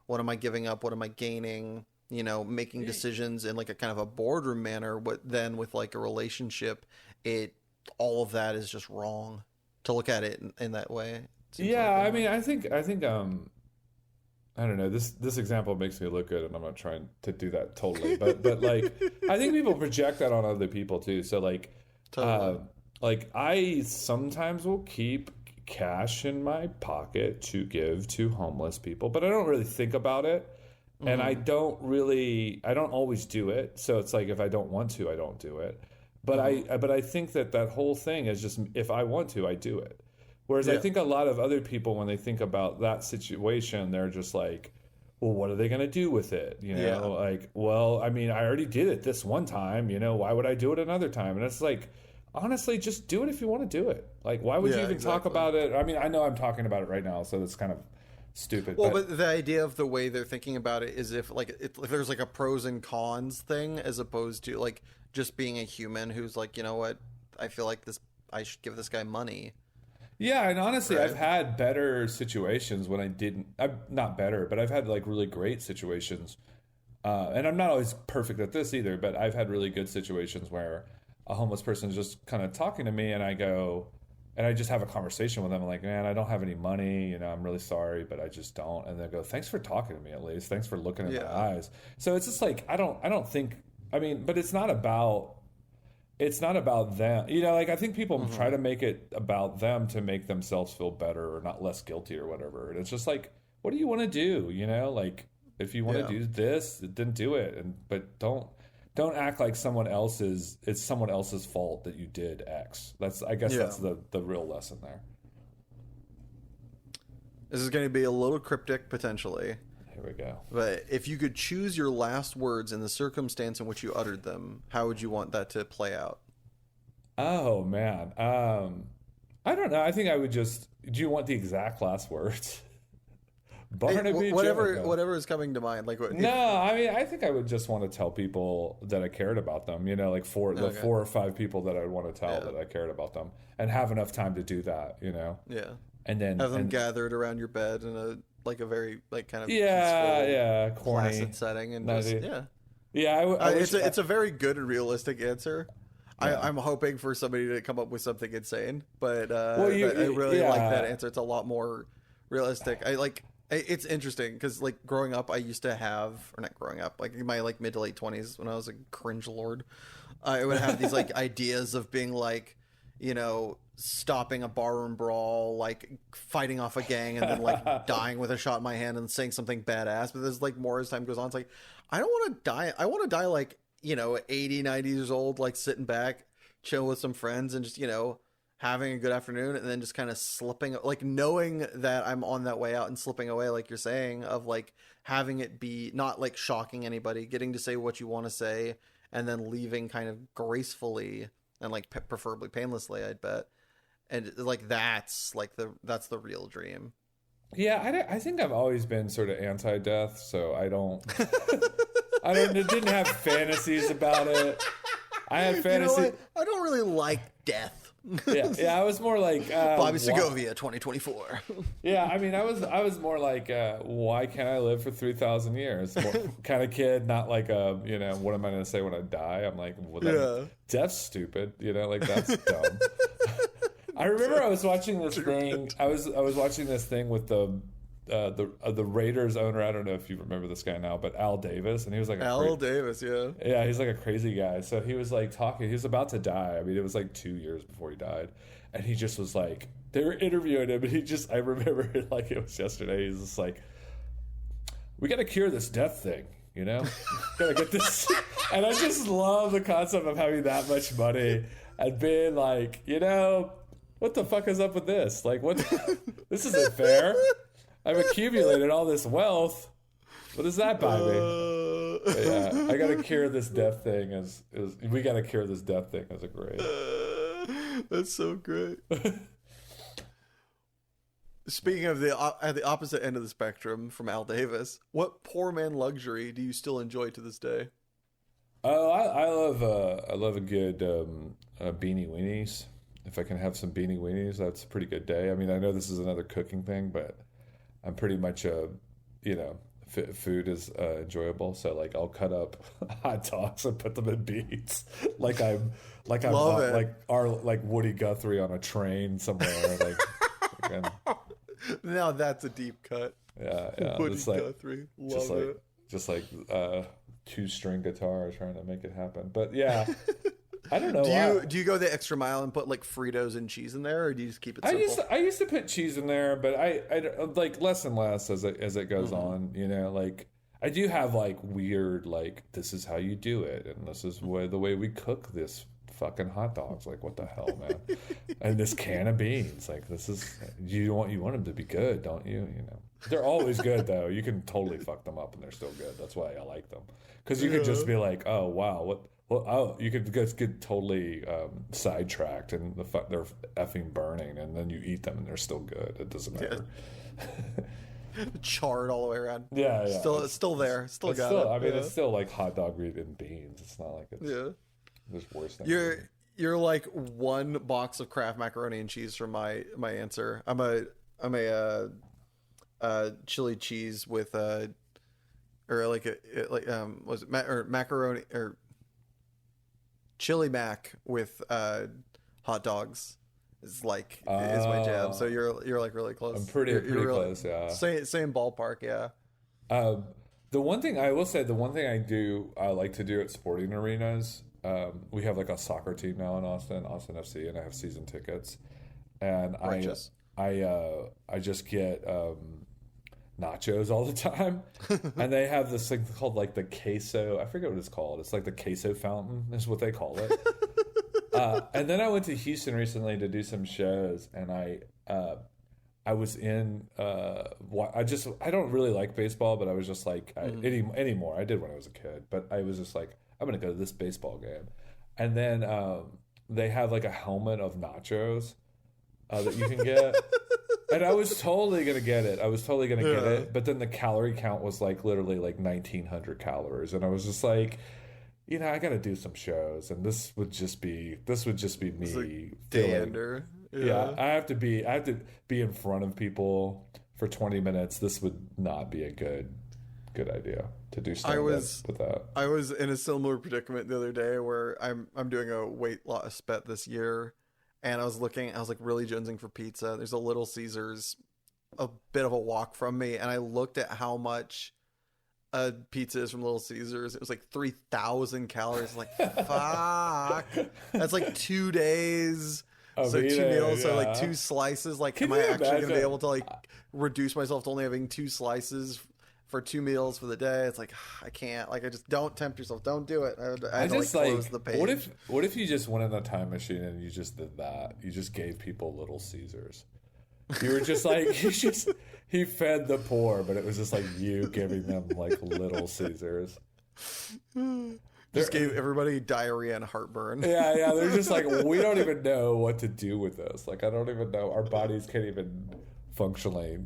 what am I giving up, what am I gaining, making decisions in like a kind of a boardroom manner. But then with like a relationship, all of that is just wrong to look at it in that way. Yeah, like, I mean, I think I don't know. This example makes me look good, and I'm not trying to do that totally, but like I think people project that on other people too. So like, totally. Like I sometimes will keep cash in my pocket to give to homeless people, but I don't really think about it. And I don't always do it. So it's like, if I don't want to, I don't do it. But I think that whole thing is just, if I want to, I do it. Whereas I think a lot of other people, when they think about that situation, they're just like, well, what are they going to do with it? Like, well, I mean, I already did it this one time, why would I do it another time? And it's like, honestly, just do it if you want to do it. Like, why would you even talk about it? I mean, I know I'm talking about it right now, so it's kind of stupid. Well, but the idea of the way they're thinking about it is if there's like a pros and cons thing, as opposed to like just being a human who's like, you know what, I feel like I should give this guy money. Yeah, and honestly, right? I've had better situations when I didn't. I'm not better, but I've had like really great situations. And I'm not always perfect at this either, but I've had really good situations where a homeless person is just kind of talking to me, and I go, and I just have a conversation with them. I'm like, man, I don't have any money. You know, I'm really sorry, but I just don't. And they go, thanks for talking to me at least. Thanks for looking in my eyes. So it's just like, I don't think, I mean, but it's not about them. You know, like I think people try to make it about them to make themselves feel better or not less guilty or whatever. And it's just like, what do you want to do? You know, like if you want to do this, then do it. But don't act like it's someone else's fault that you did X. That's the real lesson there. This is going to be a little cryptic potentially. Here we go. But if you could choose your last words in the circumstance in which you uttered them, how would you want that to play out? Oh man. I don't know. I think I would just, do you want the exact last words? Whatever is coming to mind. Like, no, I mean, I think I would just want to tell people that I cared about them. You know, like four or five people that I would want to tell that I cared about them, and have enough time to do that. You know. Yeah. And then have them gathered around your bed in a very kind of peaceful, corny, placid setting, and it's a very good and realistic answer. Yeah. I'm hoping for somebody to come up with something insane, but I really like that answer. It's a lot more realistic. It's interesting because like growing up, I used to have, or not growing up, like in my like mid to late 20s when I was a cringe lord, I would have these like ideas of being like, you know, stopping a barroom brawl, like fighting off a gang, and then like dying with a shot in my hand and saying something badass. But there's like more as time goes on. It's like, I don't want to die. I want to die like, you know, 80, 90 years old, like sitting back, chilling with some friends and just, you know, having a good afternoon, and then just kind of slipping, like knowing that I'm on that way out and slipping away, like you're saying, of like having it be not like shocking anybody, getting to say what you want to say, and then leaving kind of gracefully and like preferably painlessly, I'd bet. And like that's the real dream. Yeah, I think I've always been sort of anti-death, so I didn't have fantasies about it. I had fantasy. You know, I don't really like death. Yeah, I was more like Bobby Segovia 2024. Yeah, I mean, I was more like, why can't I live for 3,000 years? Kind of kid, not like you know, what am I going to say when I die? I'm like, well, death's stupid, you know, like that's dumb. I remember I was watching this thing. I was watching this thing with the Raiders owner. I don't know if you remember this guy now, but Al Davis, and he was like Davis, yeah, he's like a crazy guy. So he was like talking. He was about to die. I mean, it was like 2 years before he died, and he just was like, they were interviewing him, and I remember it like it was yesterday. He's just like, we got to cure this death thing, you know, gotta get this. And I just love the concept of having that much money and being like, you know, what the fuck is up with this? Like, what? This isn't fair. I've accumulated all this wealth. What does that buy me? Yeah, I gotta cure this death thing. We gotta cure this death thing as a grade. That's so great. Speaking of at the opposite end of the spectrum from Al Davis, what poor man luxury do you still enjoy to this day? Oh, I love a good beanie weenies. If I can have some beanie weenies, that's a pretty good day. I mean, I know this is another cooking thing, but I'm pretty much you know, food is enjoyable. So like, I'll cut up hot dogs and put them in beans, like I'm like Woody Guthrie on a train somewhere. Like now that's a deep cut. Yeah. Woody Guthrie, love it. Just like 2-string guitar trying to make it happen. But yeah. I don't know. Do you go the extra mile and put like Fritos and cheese in there, or do you just keep it simple? I used to put cheese in there, but I like less and less as it goes on. You know, like I do have like weird, like, this is how you do it, and this is the way we cook this fucking hot dogs. Like, what the hell, man? And this can of beans, like, this is, you want them to be good, don't you? You know, they're always good though. You can totally fuck them up and they're still good. That's why I like them, because you could just be like, oh wow, what. Well, you could get totally sidetracked and they're effing burning, and then you eat them and they're still good. It doesn't matter. Yeah. Charred all the way around. Yeah. It's still there. Still got it. I mean, it's still like hot dog meat and beans. It's not like it's. Yeah. There's worse things. You're like one box of Kraft macaroni and cheese from my answer. I'm a chili cheese with was it macaroni or chili mac with hot dogs is my jam. So you're like really close. I'm pretty close. Yeah. Same ballpark. Yeah. The one thing I will say, I like to do at sporting arenas. We have like a soccer team now in Austin FC, and I have season tickets. And Righteous. I just get nachos all the time, and they have this thing called like the queso. I forget what it's called. It's like the queso fountain is what they call it. And then I went to Houston recently to do some shows, and I was in I don't really like baseball, but I was just like anymore. I did when I was a kid, but I was just like, I'm gonna go to this baseball game, and then they have like a helmet of nachos that you can get. And I was totally going to get it. Get it. But then the calorie count was like literally like 1,900 calories. And I was just like, I got to do some shows. And this would just be me. Like dander. Yeah. I have to be in front of people for 20 minutes. This would not be a good idea to do stand-up with that. I was in a similar predicament the other day where I'm doing a weight loss bet this year. And I was like really jonesing for pizza. There's a Little Caesars a bit of a walk from me. And I looked at how much a pizza is from Little Caesars. It was like 3,000 calories. I'm like, fuck. That's like 2 days. So 2 meals, so like 2 slices. Like, am I actually going to be able to like reduce myself to only having 2 slices for 2 meals for the day? It's like, I can't. Like, I just don't tempt yourself. Don't do it. I had to like close the page. What if you just went in a time machine and you just did that? You just gave people Little Caesars. You were just like, he fed the poor, but it was just like you giving them like Little Caesars. Just gave everybody diarrhea and heartburn. Yeah. They're just like, we don't even know what to do with this. Like, I don't even know. Our bodies can't even functionally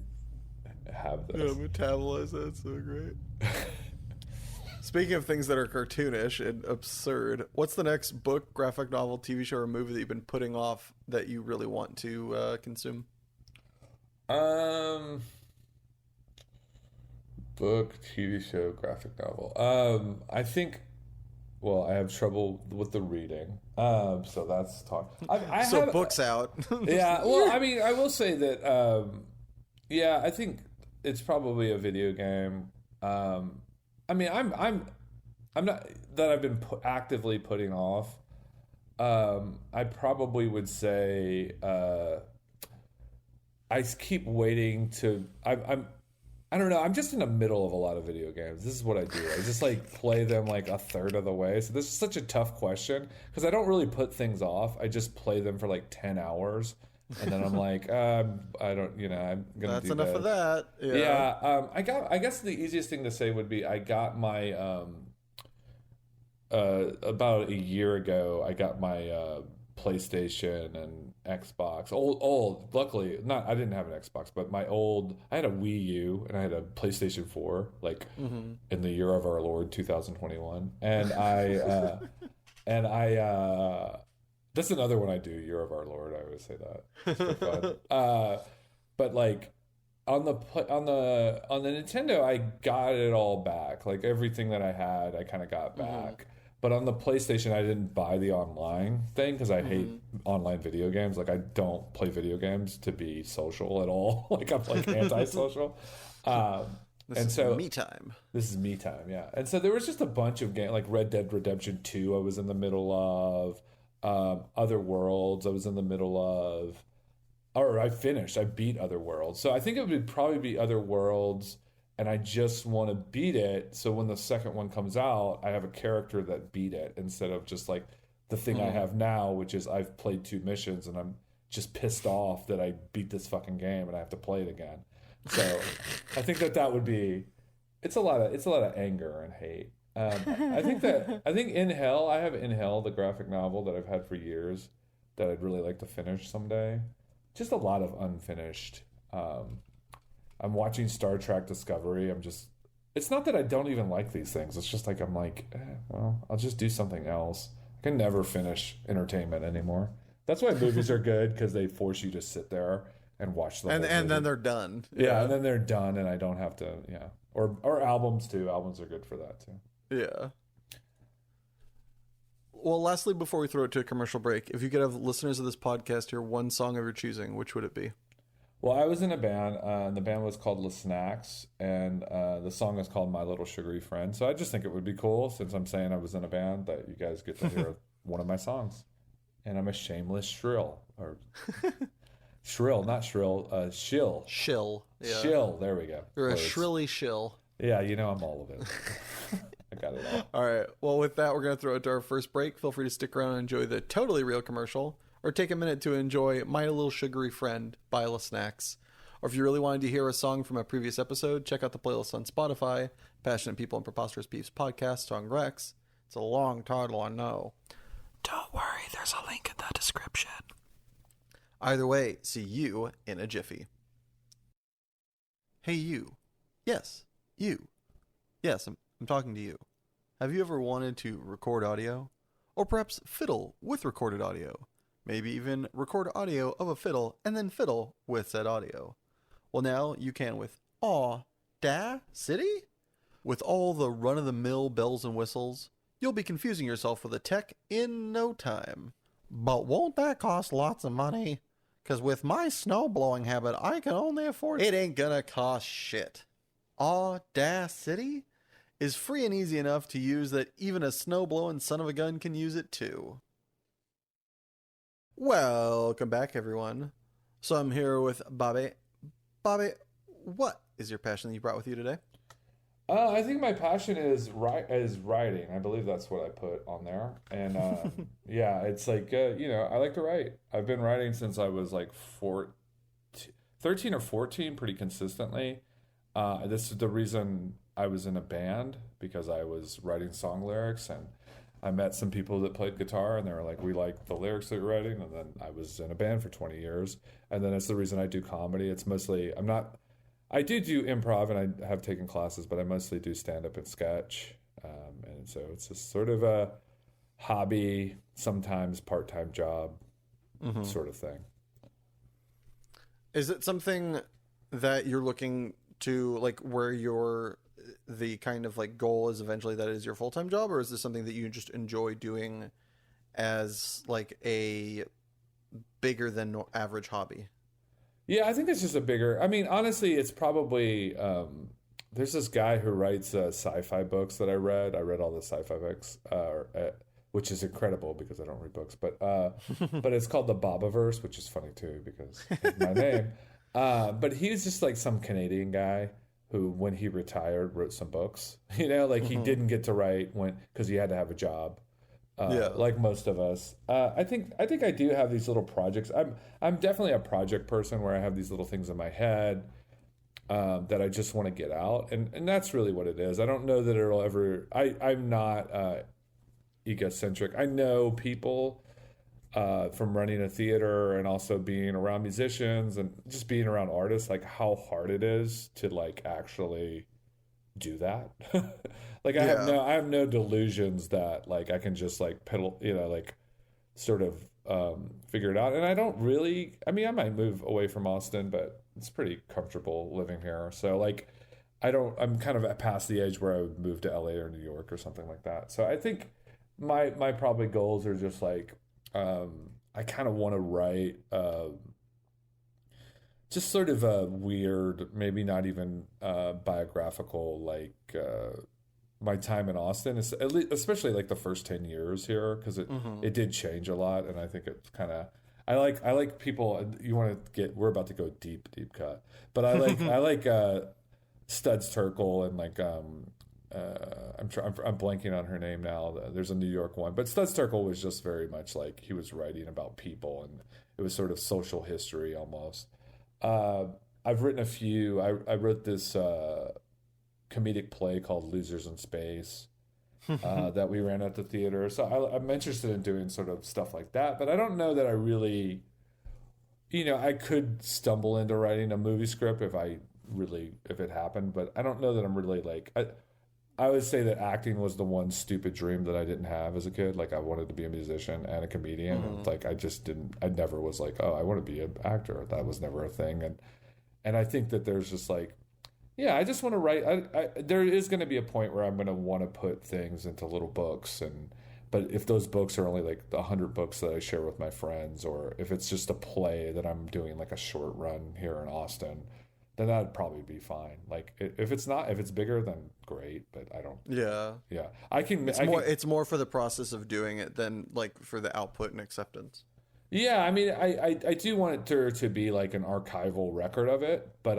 have this. Yeah, metabolize that. So great. Speaking of things that are cartoonish and absurd, what's the next book, graphic novel, TV show, or movie that you've been putting off that you really want to consume? Book, TV show, graphic novel. I think. Well, I have trouble with the reading, so that's talk. Books out. Yeah. Well, I mean, I will say that. Yeah, I think it's probably a video game. I mean, I'm not that I've been actively putting off. I probably would say I keep waiting to. I don't know. I'm just in the middle of a lot of video games. This is what I do. I just like play them like a third of the way. So this is such a tough question because I don't really put things off. I just play them for like 10 hours. And then I'm like, I don't, I'm going to do That's enough of that. Yeah. I guess the easiest thing to say would be I got my, about a year ago, I got my PlayStation and Xbox. Old. Luckily, I didn't have an Xbox, but I had a Wii U and I had a PlayStation 4, like in the year of our Lord 2021. And that's another one I do, Year of Our Lord. I always say that. It's so fun. But like on the Nintendo, I got it all back. Like everything that I had, I kind of got back. But on the PlayStation, I didn't buy the online thing because I hate online video games. Like I don't play video games to be social at all. Like I'm like antisocial. This is me time. This is me time, yeah. And so there was just a bunch of games like Red Dead Redemption 2 I was in the middle of. Other Worlds I was in the middle of, or I beat Other Worlds. So I think it would probably be Other Worlds, and I just want to beat it so when the second one comes out I have a character that beat it instead of just like the thing I have now, which is I've played 2 missions and I'm just pissed off that I beat this fucking game and I have to play it again. So I think that would be it's a lot of anger and hate. I think In Hell, I have In Hell, the graphic novel that I've had for years that I'd really like to finish someday. Just a lot of unfinished. I'm watching Star Trek Discovery. It's not that I don't even like these things. It's just like, I'm like, well, I'll just do something else. I can never finish entertainment anymore. That's why movies are good, because they force you to sit there and watch them. And then they're done. Yeah, and then they're done and I don't have to, Or albums too. Albums are good for that too. Yeah. Well, lastly, before we throw it to a commercial break, if you could have listeners of this podcast hear one song of your choosing, which would it be? Well, I was in a band, and the band was called Le Snacks, and the song is called My Little Sugary Friend. So I just think it would be cool, since I'm saying I was in a band, that you guys get to hear one of my songs. And I'm a shameless shrill. Or shrill, not shrill, shill. Shill. Yeah. Shill, there we go. You're Words. a shrilly shill. Yeah, you know I'm all of it. I got it all. All right. Well, with that, we're going to throw it to our first break. Feel free to stick around and enjoy the totally real commercial, or take a minute to enjoy My Little Sugary Friend by La Snacks. Or if you really wanted to hear a song from a previous episode, check out the playlist on Spotify, Passionate People and Preposterous Peeves podcast, Song Rex. It's a long title, I know. Don't worry, there's a link in the description. Either way, see you in a jiffy. Hey, you. Yes, you. Yes, I'm talking to you. Have you ever wanted to record audio? Or perhaps fiddle with recorded audio? Maybe even record audio of a fiddle and then fiddle with said audio. Well, now you can with Audacity? With all the run-of-the-mill bells and whistles, you'll be confusing yourself with the tech in no time. But won't that cost lots of money? Because with my snow-blowing habit, I can only afford it. Ain't gonna cost shit. Audacity is free and easy enough to use that even a snow-blowing son of a gun can use it too. Welcome back, everyone. So I'm here with Bobby. Bobby, what is your passion that you brought with you today? I think my passion is writing. I believe that's what I put on there. And yeah, it's like, I like to write. I've been writing since I was like 13 or 14 pretty consistently. This is the reason I was in a band, because I was writing song lyrics, and I met some people that played guitar, and they were like, we like the lyrics that you're writing. And then I was in a band for 20 years. And then it's the reason I do comedy. It's mostly, I do improv, and I have taken classes, but I mostly do stand-up and sketch. And so it's just sort of a hobby, sometimes part-time job sort of thing. Is it something that you're looking to, like, where the kind of like goal is eventually that is your full-time job, or is this something that you just enjoy doing as like a bigger than average hobby? Yeah, I think it's just honestly, it's probably, there's this guy who writes sci-fi books that I read all the sci-fi books, which is incredible because I don't read books, but it's called the Bobaverse, which is funny too because it's my name. But he's just like some Canadian guy who, when he retired, wrote some books. He didn't get to write because he had to have a job, like most of us. I think I do have these little projects. I'm definitely a project person where I have these little things in my head that I just want to get out, and that's really what it is. I don't know that it'll ever. I'm not egocentric. I know people from running a theater and also being around musicians and just being around artists, like how hard it is to like actually do that. Like I have no delusions that like I can just like pedal, like sort of figure it out. And I don't really, I might move away from Austin, but it's pretty comfortable living here. So like I'm kind of past the age where I would move to LA or New York or something like that. So I think my probably goals are just like, I kind of want to write just sort of a weird, maybe not even biographical, like my time in Austin, is at least, especially like the first 10 years here, because it did change a lot, and I think it's kind of I like people. You want to get? We're about to go deep cut, but I like Studs Terkel and like I'm blanking on her name now. There's a New York one, but Studs Terkel was just very much like he was writing about people, and it was sort of social history almost. I've written a few. I wrote this comedic play called Losers in Space that we ran at the theater. So I'm interested in doing sort of stuff like that, but I don't know that I really, I could stumble into writing a movie script if it happened, but I don't know that I'm really like, I would say that acting was the one stupid dream that I didn't have as a kid. Like I wanted to be a musician and a comedian. And like, I never was like, oh, I want to be an actor. That was never a thing. And I think that there's just like, yeah, I just want to write. There is going to be a point where I'm going to want to put things into little books, But if those books are only like 100 books that I share with my friends, or if it's just a play that I'm doing like a short run here in Austin, then that'd probably be fine. Like if it's not, if it's bigger, then great. But I don't. Yeah. Yeah, I can. It's more for the process of doing it than like for the output and acceptance. Yeah, I mean, I do want it to be like an archival record of it, but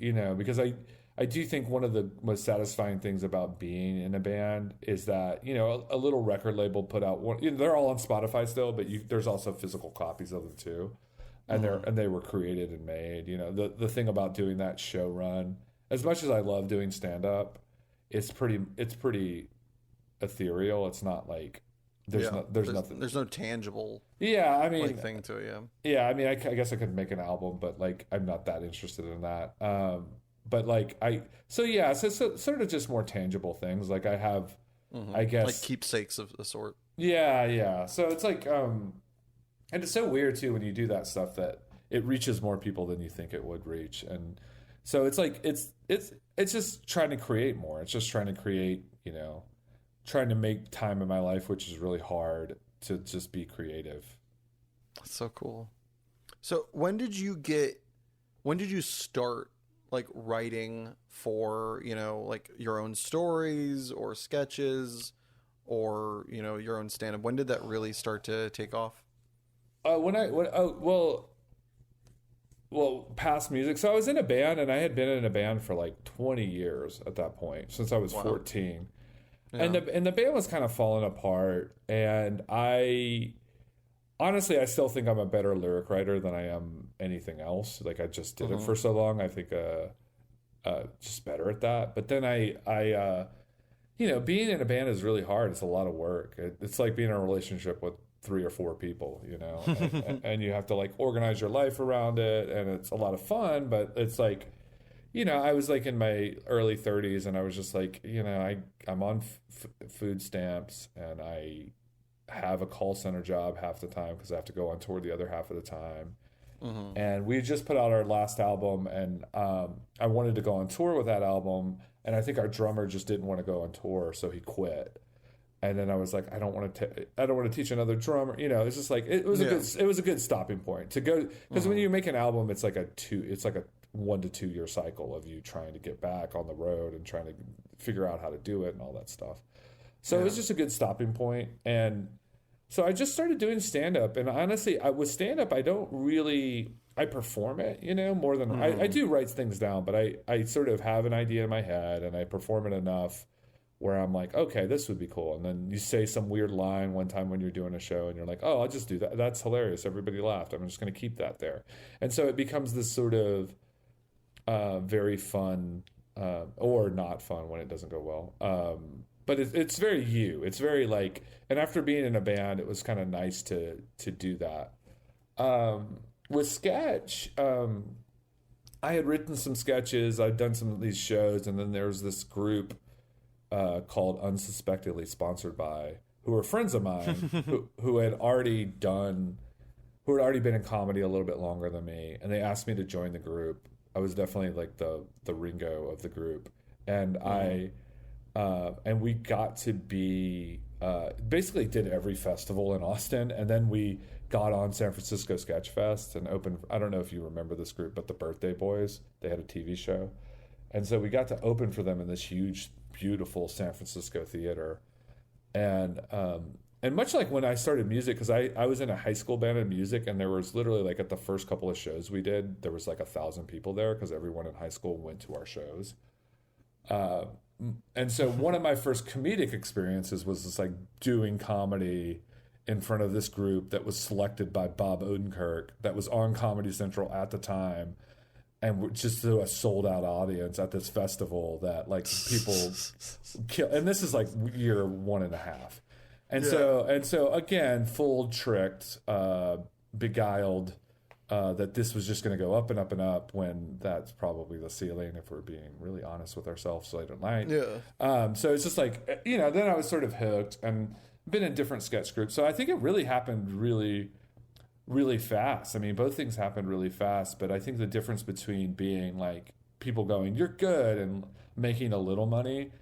you know, because I do think one of the most satisfying things about being in a band is that, you know, a little record label put out one, you know, they're all on Spotify still, but there's also physical copies of them too. And they were created and made, you know, the thing about doing that show run, as much as I love doing stand up, it's pretty ethereal. It's not like there's nothing. There's no tangible I mean like thing to it. I mean I guess I could make an album, but like I'm not that interested in that. But like so sort of just more tangible things. Like I have, I guess, like keepsakes of the sort. Yeah. So it's like, and it's so weird too when you do that stuff that it reaches more people than you think it would reach. And so it's like it's just trying to create more. It's just trying to create, you know, trying to make time in my life, which is really hard, to just be creative. That's so cool. So when did you start like writing for, you know, like your own stories or sketches or, you know, your own stand-up? When did that really start to take off? Past music. So I was in a band, and I had been in a band for like 20 years at that point, since I was 14. Yeah. And the band was kind of falling apart, and honestly, I still think I'm a better lyric writer than I am anything else. Like I just did it for so long. I think just better at that. But then I you know, being in a band is really hard. It's a lot of work. It's like being in a relationship with 3 or 4 people, you know, and you have to like organize your life around it, and it's a lot of fun. But it's like, you know, I was like in my early 30s, and I was just like, you know, I'm on food stamps, and I have a call center job half the time because I have to go on tour the other half of the time. And we just put out our last album, and I wanted to go on tour with that album, and I think our drummer just didn't want to go on tour, so he quit. And then I was like, I don't want to teach another drummer. You know, it's just like it was a good stopping point to go, because when you make an album, it's like a 1 to 2 year cycle of you trying to get back on the road and trying to figure out how to do it and all that stuff. So it was just a good stopping point. And so I just started doing stand-up. And honestly, with stand-up, I perform it, you know, more than I do write things down, but I sort of have an idea in my head, and I perform it enough where I'm like, okay, this would be cool. And then you say some weird line one time when you're doing a show, and you're like, oh, I'll just do that. That's hilarious. Everybody laughed. I'm just going to keep that there. And so it becomes this sort of very fun or not fun when it doesn't go well. But it's very you. It's very like, and after being in a band, it was kind of nice to do that. With sketch, I had written some sketches. I'd done some of these shows, and then there was this group called Unsuspectedly Sponsored By, who were friends of mine who had already been in comedy a little bit longer than me, and they asked me to join the group. I was definitely like the Ringo of the group, and and we got to be basically did every festival in Austin, and then we got on San Francisco Sketch Fest and opened. I don't know if you remember this group, but the Birthday Boys, they had a TV show, and so we got to open for them in this huge, beautiful San Francisco theater. And much like when I started music, because I was in a high school band of music, and there was literally like at the first couple of shows we did, there was like 1,000 people there because everyone in high school went to our shows. And so one of my first comedic experiences was just like doing comedy in front of this group that was selected by Bob Odenkirk, that was on Comedy Central at the time, and just to a sold out audience at this festival that like people kill. And this is like year 1.5. And so again, fooled, tricked, beguiled, that this was just going to go up and up and up, when that's probably the ceiling, if we're being really honest with ourselves late at night. Yeah. So it's just like, you know, then I was sort of hooked and been in different sketch groups. So I think it really happened really, really fast. I mean, both things happened really fast, but I think the difference between being like people going, you're good, and making a little money,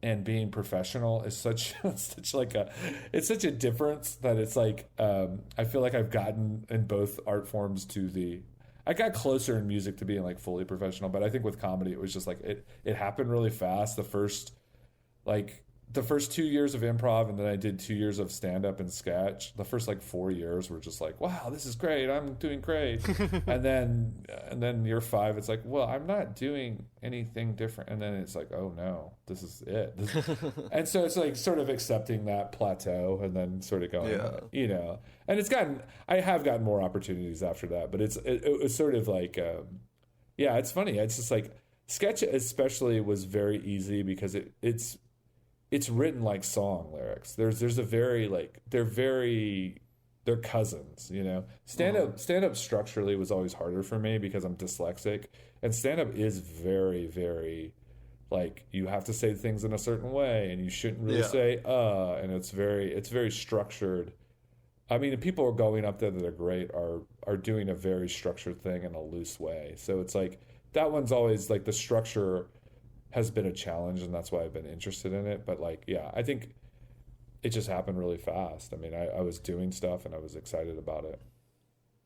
and being professional is such it's such a difference that it's like I feel like I've gotten in both art forms I got closer in music to being like fully professional, but I think with comedy it was just like it happened really fast. The first 2 years of improv, and then I did 2 years of stand-up and sketch. The first like 4 years were just like, wow, this is great, I'm doing great. and then year 5, it's like, well, I'm not doing anything different. And then it's like, oh no, this is it. And so it's like sort of accepting that plateau and then sort of going, you know. And I have gotten more opportunities after that, but it was sort of like, yeah, it's funny. It's just like sketch especially was very easy because it's written like song lyrics. There's a very like they're cousins, you know. Stand up structurally was always harder for me because I'm dyslexic, and stand up is very, very like you have to say things in a certain way and you shouldn't really say and it's very structured. I mean, the people are going up there that are great are doing a very structured thing in a loose way. So it's like that one's always like the structure has been a challenge, and that's why I've been interested in it. But like, yeah, I think it just happened really fast. I mean, I was doing stuff and I was excited about it.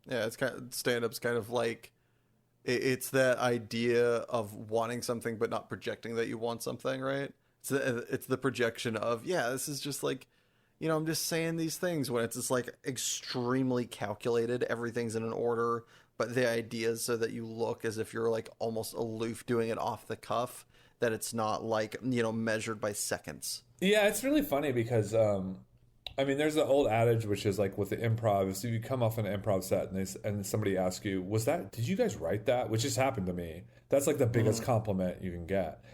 Yeah, it's kind of stand-up's kind of like it's that idea of wanting something but not projecting that you want something, right? It's the projection of, yeah, this is just like, you know, I'm just saying these things when it's just like extremely calculated. Everything's in an order, but the idea is so that you look as if you're like almost aloof doing it off the cuff, that it's not like, you know, measured by seconds. Yeah, it's really funny because, I mean, there's the old adage, which is like with the improv, so you come off an improv set and somebody asks you, did you guys write that? Which has happened to me. That's like the biggest compliment you can get.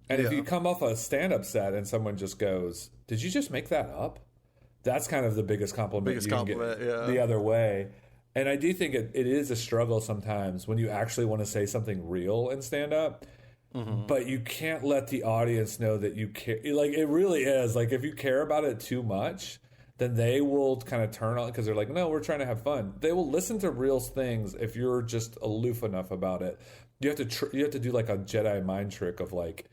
And if you come off a stand-up set and someone just goes, did you just make that up? That's kind of the biggest compliment you can get the other way. And I do think it is a struggle sometimes when you actually want to say something real in stand-up. But you can't let the audience know that you care. Like, it really is. Like, if you care about it too much, then they will kind of turn on, because they're like, no, we're trying to have fun. They will listen to real things if you're just aloof enough about it. You have to do like a Jedi mind trick of like,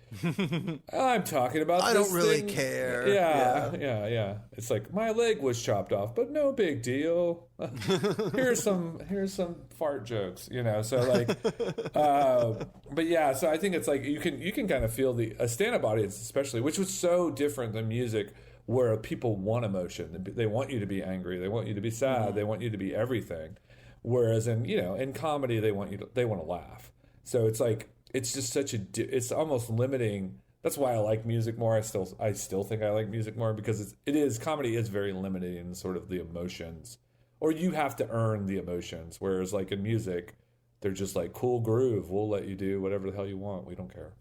I'm talking about this I don't really thing. care. Yeah. It's like, my leg was chopped off, but no big deal. Here's some fart jokes, you know. So like, but yeah. So I think it's like you can kind of feel a stand-up audience, especially, which was so different than music, where people want emotion. They want you to be angry. They want you to be sad. They want you to be everything. Whereas in comedy, they want to laugh. So it's like, it's just it's almost limiting. That's why I like music more. I still think I like music more because comedy is very limiting in sort of the emotions, or you have to earn the emotions. Whereas like in music, they're just like, cool groove. We'll let you do whatever the hell you want. We don't care.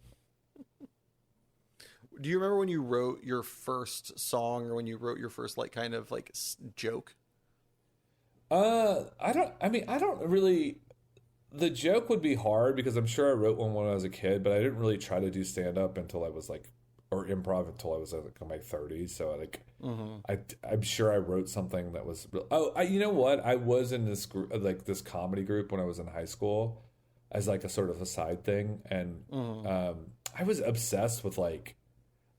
Do you remember when you wrote your first song, or when you wrote your first like kind of like joke? I don't really. The joke would be hard because I'm sure I wrote one when I was a kid, but I didn't really try to do stand-up until I was like, or improv until I was like in my 30s. So like, I'm sure I wrote something that was. You know what? I was in this group, like this comedy group, when I was in high school, as like a sort of a side thing, and I was obsessed with like,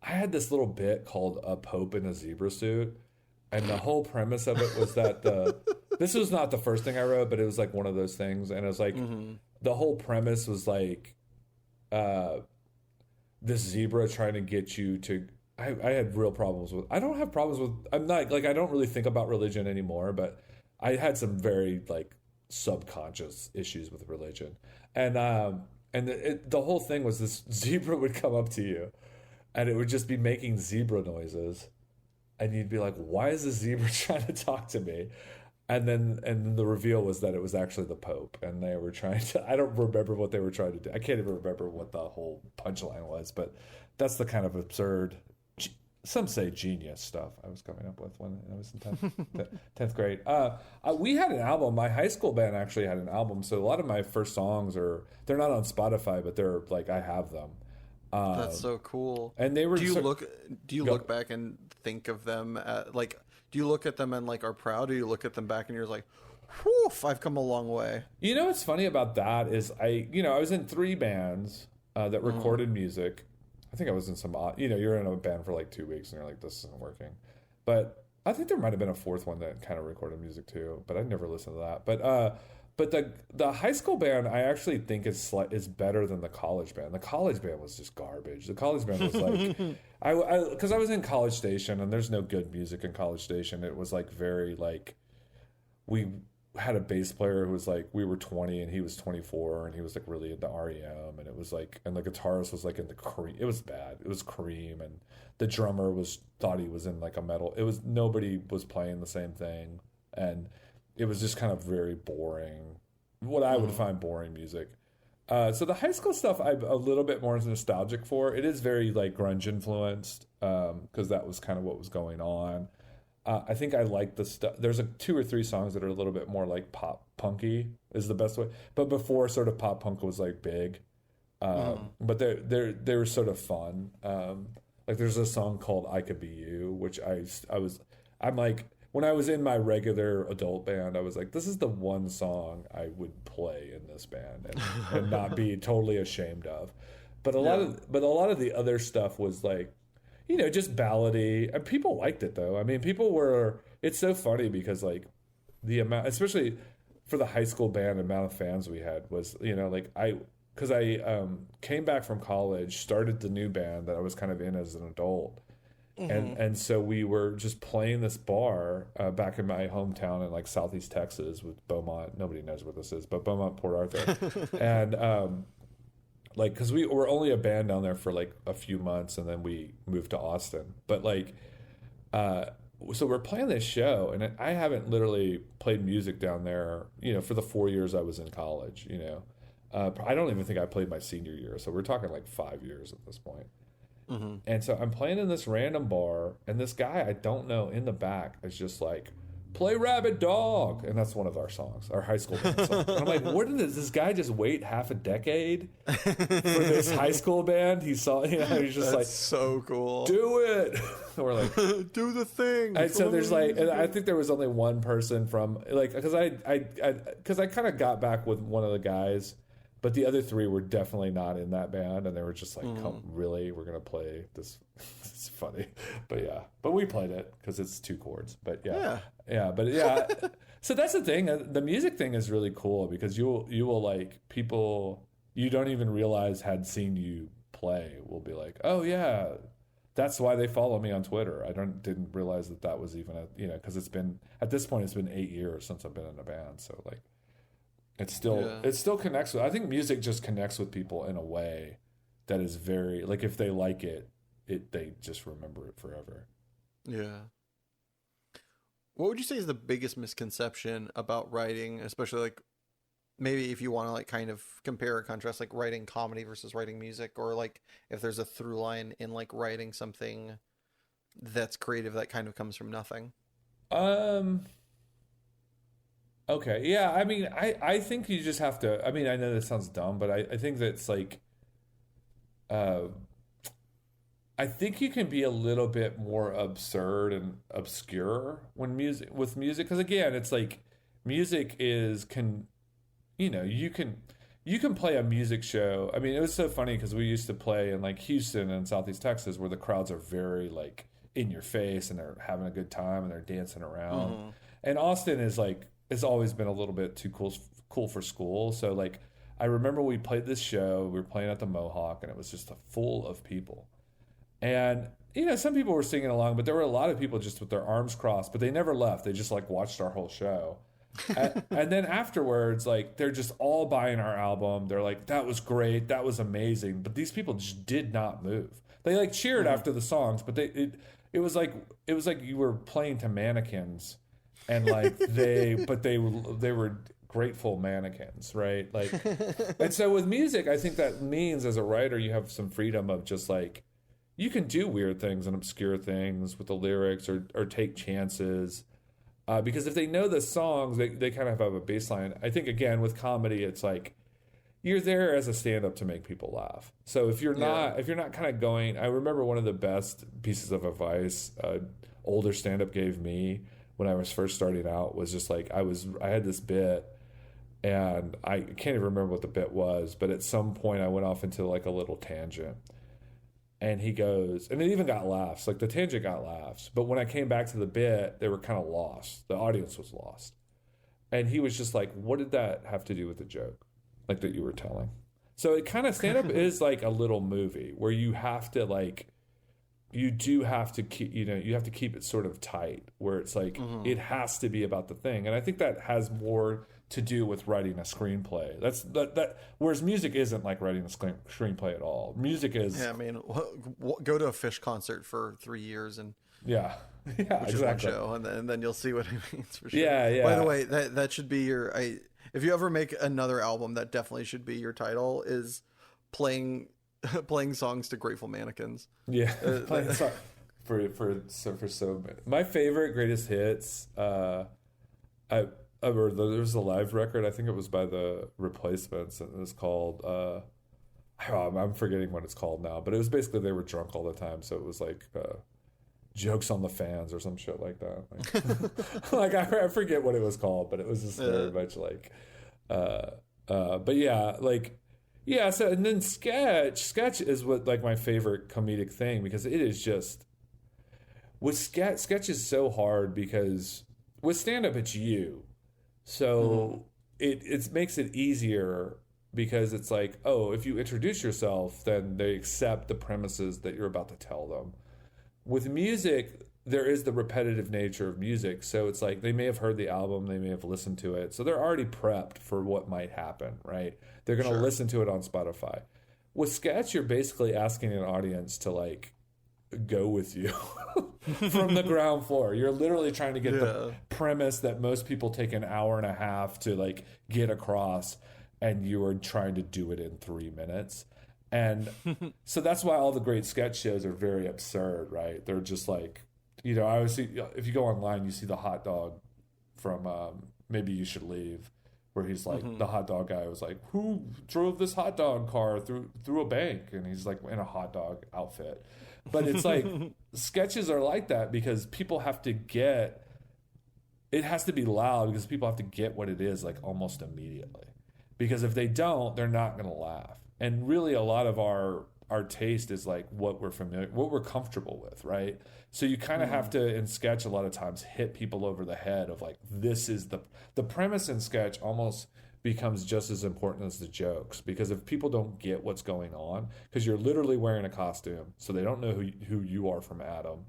I had this little bit called A Pope in a Zebra Suit. And the whole premise of it was that this was not the first thing I wrote, but it was like one of those things. And it was like, the whole premise was like, this zebra trying to get you to, I had real problems with, I don't have problems with, I'm not, like, I don't really think about religion anymore, but I had some very like subconscious issues with religion. And the whole thing was this zebra would come up to you and it would just be making zebra noises. And you'd be like, why is the zebra trying to talk to me? And then the reveal was that it was actually the Pope. And they were trying to, I don't remember what they were trying to do. I can't even remember what the whole punchline was. But that's the kind of absurd, some say genius stuff I was coming up with when I was in 10th grade. We had an album. My high school band actually had an album. So a lot of my first songs they're not on Spotify, but they're like, I have them. That's so cool. And they were. Do you look back and think of them like? Do you look at them and like are proud? Or do you look at them back and you're like, "Whew, I've come a long way." You know what's funny about that is I was in 3 bands that recorded music. I think I was in some you're in a band for like 2 weeks and you're like, this isn't working. But I think there might have been a fourth one that kind of recorded music too, but I never listened to that. But the high school band I actually think is better than the college band. The college band was just garbage. The college band was like because I was in College Station and there's no good music in College Station. It was like very like we had a bass player who was like, we were 20 and he was 24 and he was like really into REM, and it was like, and the guitarist was like into Cream. It was bad. It was Cream, and the drummer thought he was in like a metal. It was, nobody was playing the same thing, and it was just kind of very boring, what I would find boring music. So the high school stuff I'm a little bit more nostalgic for. It is very like grunge influenced, because that was kind of what was going on. I think I like the stuff. There's 2 or 3 songs that are a little bit more like pop punky is the best way. But before sort of pop punk was like big, but they were sort of fun. Like there's a song called "I Could Be You," which I'm like, when I was in my regular adult band, I was like, this is the one song I would play in this band and not be totally ashamed of. But a lot of the other stuff was like, just ballady. And people liked it though. I mean, it's so funny because like the amount, especially for the high school band, amount of fans we had was, like I came back from college, started the new band that I was kind of in as an adult. And so we were just playing this bar back in my hometown in like Southeast Texas with Beaumont. Nobody knows what this is, but Beaumont, Port Arthur. And, like, because we were only a band down there for like a few months, and then we moved to Austin. But like, so we're playing this show, and I haven't literally played music down there, for the 4 years I was in college. I don't even think I played my senior year, so we're talking like 5 years at this point. And so I'm playing in this random bar, and this guy I don't know in the back is just like, play Rabid Dog, and that's one of our songs, our high school band song. And I'm like, what did this guy just wait half a decade for this high school band? He saw, he's just that's like, so cool, do it. And we're like, do the thing. And so there's like, and I think there was only one person from like, because I kind of got back with one of the guys, but the other 3 were definitely not in that band, and they were just like, "Come, really? We're gonna play this? It's funny." But we played it because it's 2 chords. But yeah. So that's the thing. The music thing is really cool because you will like, people you don't even realize had seen you play will be like, "Oh yeah, that's why they follow me on Twitter." I didn't realize that was even because it's been, at this point it's been 8 years since I've been in a band, so like. It still connects with, I think music just connects with people in a way that is very, like, if they like it, they just remember it forever. Yeah. What would you say is the biggest misconception about writing, especially like maybe if you want to like kind of compare or contrast like writing comedy versus writing music, or like if there's a through line in like writing something that's creative that kind of comes from nothing? Okay, yeah, I mean, I think you just have to, I mean, I know this sounds dumb, but I think that's like, I think you can be a little bit more absurd and obscure with music, because again, it's like, music is, you can play a music show. I mean, it was so funny because we used to play in like Houston and Southeast Texas where the crowds are very like in your face and they're having a good time and they're dancing around. And Austin is like, it's always been a little bit too cool for school. So like, I remember we played this show, we were playing at the Mohawk, and it was just full of people. And, some people were singing along, but there were a lot of people just with their arms crossed, but they never left. They just like watched our whole show. And then afterwards, like, they're just all buying our album. They're like, that was great. That was amazing. But these people just did not move. They like cheered after the songs, but it was like you were playing to mannequins. And like they were grateful mannequins, right? Like, and so with music, I think that means as a writer, you have some freedom of just like, you can do weird things and obscure things with the lyrics or take chances. Because if they know the songs, they kind of have a baseline. I think again, with comedy, it's like, you're there as a stand-up to make people laugh. So if you're not kind of going, I remember one of the best pieces of advice older stand-up gave me when I was first starting out was just like, I had this bit and I can't even remember what the bit was, but at some point I went off into like a little tangent And he goes, and it even got laughs. Like the tangent got laughs. But when I came back to the bit, they were kind of lost. The audience was lost. And he was just like, what did that have to do with the joke? Like that you were telling. So it kind of, stand-up is like a little movie where you have to like, you do have to keep, you have to keep it sort of tight where it's like, it has to be about the thing. And I think that has more to do with writing a screenplay. That whereas music isn't like writing a screenplay at all. Music is... Yeah, I mean, go to a Fish concert for 3 years and... Yeah, which exactly. is one show, and then you'll see what he means for sure. Yeah. By the way, that should be your... if you ever make another album, that definitely should be your title, is playing songs to Grateful Mannequins. Yeah, playing song for so my favorite greatest hits. There was a live record. I think it was by the Replacements, and it was called. I'm forgetting what it's called now, but it was basically they were drunk all the time, so it was like jokes on the fans or some shit like that. Like I forget what it was called, but it was just very much like. But yeah, like. Yeah, so and then sketch is what like my favorite comedic thing because it is just with sketch is so hard because with stand-up it's you. So it makes it easier because it's like, oh, if you introduce yourself, then they accept the premises that you're about to tell them. With music, there is the repetitive nature of music. So it's like they may have heard the album, they may have listened to it. So they're already prepped for what might happen, right? They're going to listen to it on Spotify. With sketch, you're basically asking an audience to like go with you from the ground floor. You're literally trying to get the premise that most people take an hour and a half to like get across, and you are trying to do it in 3 minutes. And so that's why all the great sketch shows are very absurd, right? They're just like, I always see, if you go online, you see the hot dog from Maybe You Should Leave, where he's like, the hot dog guy was like, who drove this hot dog car through a bank? And he's like in a hot dog outfit. But it's like, sketches are like that because people have to get, it has to be loud because people have to get what it is like almost immediately. Because if they don't, they're not going to laugh. And really a lot of our taste is like what we're familiar, what we're comfortable with, right? So you kind of have to, in sketch, a lot of times hit people over the head of like, this is the premise in sketch almost becomes just as important as the jokes, because if people don't get what's going on, because you're literally wearing a costume, so they don't know who you are from Adam,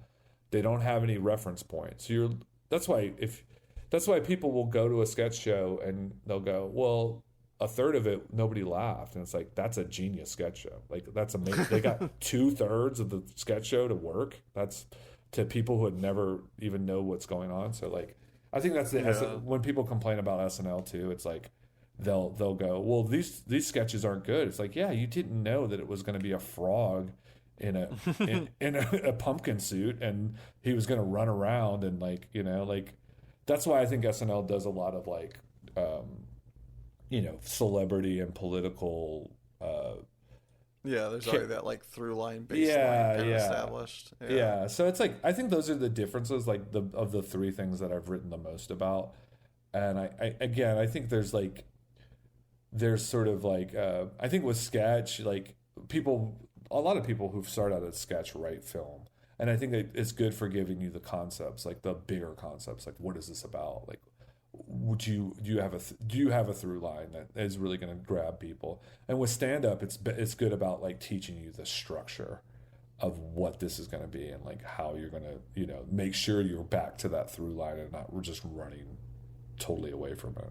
they don't have any reference points. So that's why people will go to a sketch show and they'll go, well, a third of it nobody laughed, and it's like, that's a genius sketch show. Like, that's amazing. They got 2/3 of the sketch show to work. That's to people who would never even know what's going on. So like, I think that's when people complain about SNL too, it's like they'll go, well, these sketches aren't good. It's like, yeah, you didn't know that it was going to be a frog in a pumpkin suit and he was going to run around and like, like that's why I think SNL does a lot of like celebrity and political there's already that like through line baseline kind of established. So it's like, I think those are the differences like of the three things that I've written the most about. And I think there's sort of like I think with sketch, like a lot of people who've started out at sketch write film, and I think that it's good for giving you the concepts, like the bigger concepts, like what is this about, like do you have a through line that is really going to grab people? And with stand up, it's good about like teaching you the structure of what this is going to be and like how you're going to make sure you're back to that through line and not we're just running totally away from it.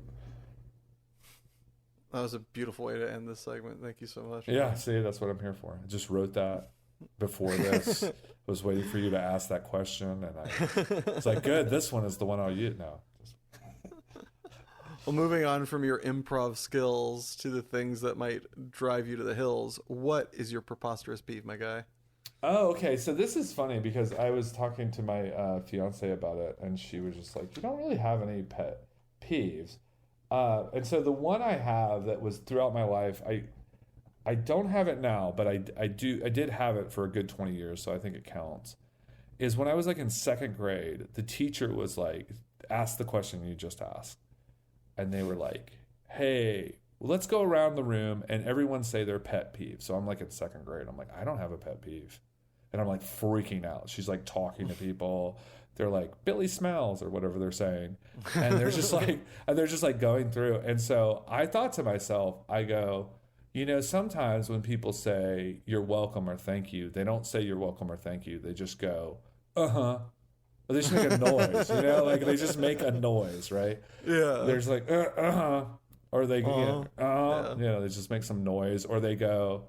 That was a beautiful way to end this segment. Thank you so much. Yeah, see, that's what I'm here for. I just wrote that before this. I was waiting for you to ask that question, and it's like, good, this one is the one I'll use now. Well, moving on from your improv skills to the things that might drive you to the hills, what is your preposterous peeve, my guy? Oh, okay. So this is funny because I was talking to my fiance about it, and she was just like, you don't really have any pet peeves. And so the one I have that was throughout my life, I don't have it now, but I did have it for a good 20 years, so I think it counts, is when I was like in second grade, the teacher was like, ask the question you just asked. And they were like, hey, well, let's go around the room and everyone say their pet peeve. So I'm like in second grade. I'm like, I don't have a pet peeve. and I'm like freaking out. She's like talking to people. They're like, Billy smells, or whatever they're saying. And they're just like going through. And so I thought to myself, I go, sometimes when people say you're welcome or thank you, they don't say you're welcome or thank you. They just go, uh-huh. Or they just make a noise, like they just make a noise, right? Yeah. There's like, uh-huh. Or they, Yeah. they just make some noise, or they go,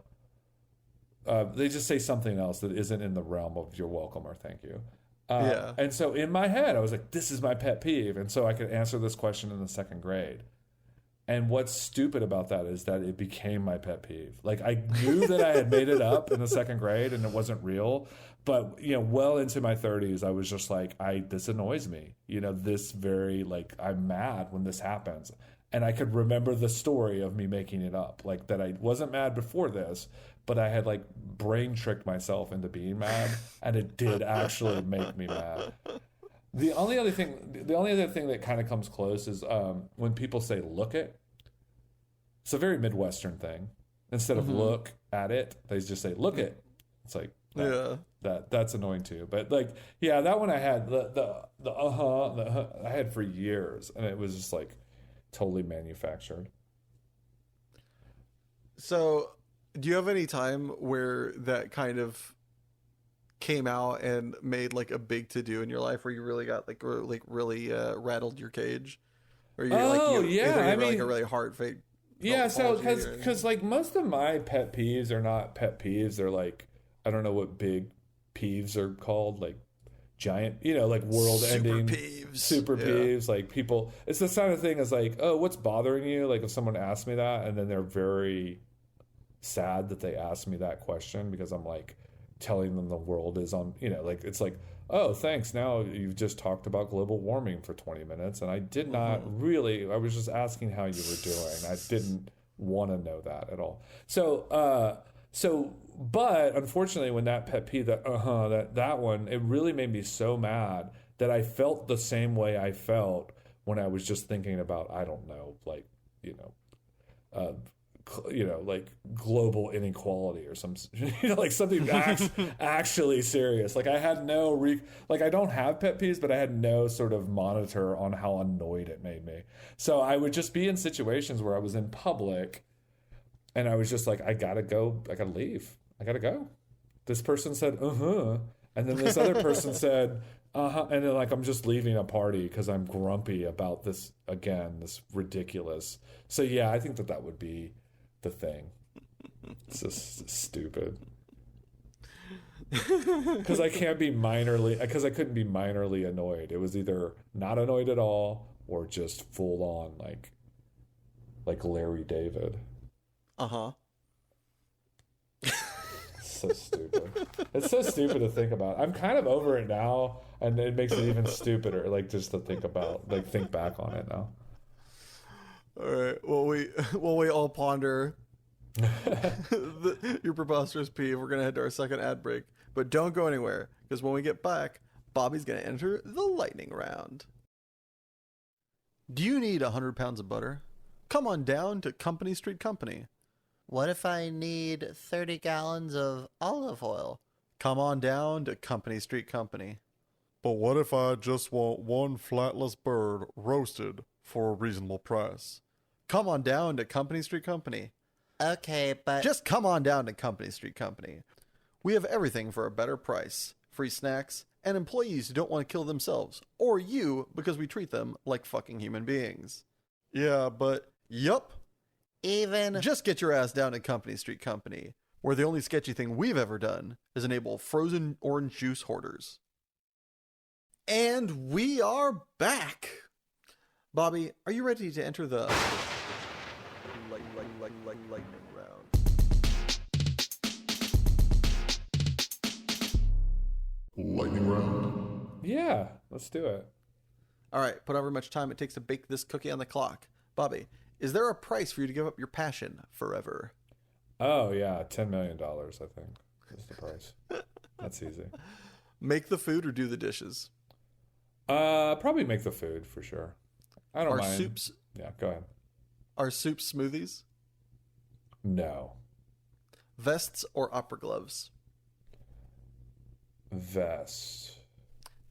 they just say something else that isn't in the realm of you're welcome or thank you. And so in my head, I was like, this is my pet peeve. And so I could answer this question in the second grade. And what's stupid about that is that it became my pet peeve. Like, I knew that I had made it up in the second grade and it wasn't real. But, well into my 30s, I was just like, this annoys me. I'm mad when this happens. And I could remember the story of me making it up. Like, that I wasn't mad before this, but I had, like, brain tricked myself into being mad. And it did actually make me mad. The only other thing that kind of comes close is when people say "look it." It's a very Midwestern thing. Instead of "look at it," they just say "look it." It's like that's annoying too. But like, yeah, that one I had I had for years, and it was just like totally manufactured. So, do you have any time where that kind of came out and made like a big to do in your life, where you really got really rattled your cage, or I mean, like a really hard fake? Yeah, so because like most of my pet peeves are not pet peeves. They're like, I don't know what big peeves are called, like giant, like world-ending super peeves. Like people, it's the kind of thing as like, oh, what's bothering you? Like if someone asks me that, and then they're very sad that they asked me that question, because I'm like telling them the world is on, like it's like, oh, thanks, now you've just talked about global warming for 20 minutes, and I did not really, I was just asking how you were doing. I didn't want to know that at all. But unfortunately, when that pet peeve, that one, it really made me so mad that I felt the same way I felt when I was just thinking about, I don't know, like, like global inequality or some, like something actually serious. Like I had I don't have pet peeves, but I had no sort of monitor on how annoyed it made me. So I would just be in situations where I was in public and I was just like, I gotta go, I gotta leave, I gotta go. This person said, and then this other person said, and then like I'm just leaving a party because I'm grumpy about this again, this ridiculous. So yeah, I think that would be the thing. It's just stupid. Because I couldn't be minorly annoyed. It was either not annoyed at all or just full on like Larry David. So stupid. It's so stupid to think about. I'm kind of over it now, and it makes it even stupider, like just to think back on it now. All right. Well, we all ponder your preposterous peeve. We're gonna head to our second ad break, but don't go anywhere, because when we get back, Bobby's gonna enter the lightning round. Do you need 100 pounds of butter? Come on down to Company Street Company. What if I need 30 gallons of olive oil? Come on down to Company Street Company. But what if I just want one flatless bird roasted for a reasonable price? Come on down to Company Street Company. Okay, but... Just come on down to Company Street Company. We have everything for a better price, free snacks, and employees who don't want to kill themselves, or you, because we treat them like fucking human beings. Yeah, but... Yup. Just get your ass down to Company Street Company, where the only sketchy thing we've ever done is enable frozen orange juice hoarders. And we are back! Bobby, are you ready to enter the lightning round? Lightning round? Yeah, let's do it. All right, put however much time it takes to bake this cookie on the clock. Bobby, is there a price for you to give up your passion forever? Oh, yeah, $10 million, I think, is the price. That's easy. Make the food or do the dishes? Probably make the food, for sure. I don't mind. Soups? Yeah, go ahead. Are soups smoothies? No. Vests or opera gloves? Vest.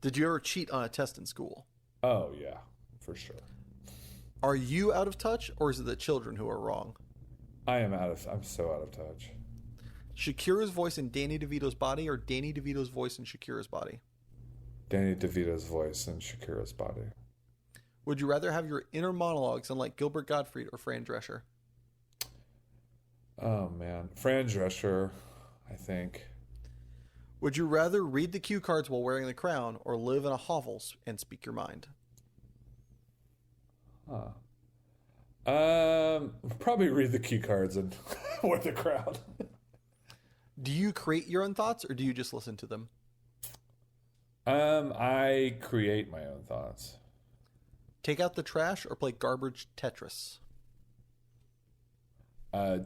Did you ever cheat on a test in school? Oh, yeah, for sure. Are you out of touch, or is it the children who are wrong? I'm so out of touch. Shakira's voice in Danny DeVito's body, or Danny DeVito's voice in Shakira's body? Danny DeVito's voice in Shakira's body. Would you rather have your inner monologues sound like Gilbert Gottfried or Fran Drescher? Oh, man. Fran Drescher, I think. Would you rather read the cue cards while wearing the crown, or live in a hovel and speak your mind? Probably read the cue cards and wear the crown. Do you create your own thoughts, or do you just listen to them? I create my own thoughts. Take out the trash or play garbage Tetris?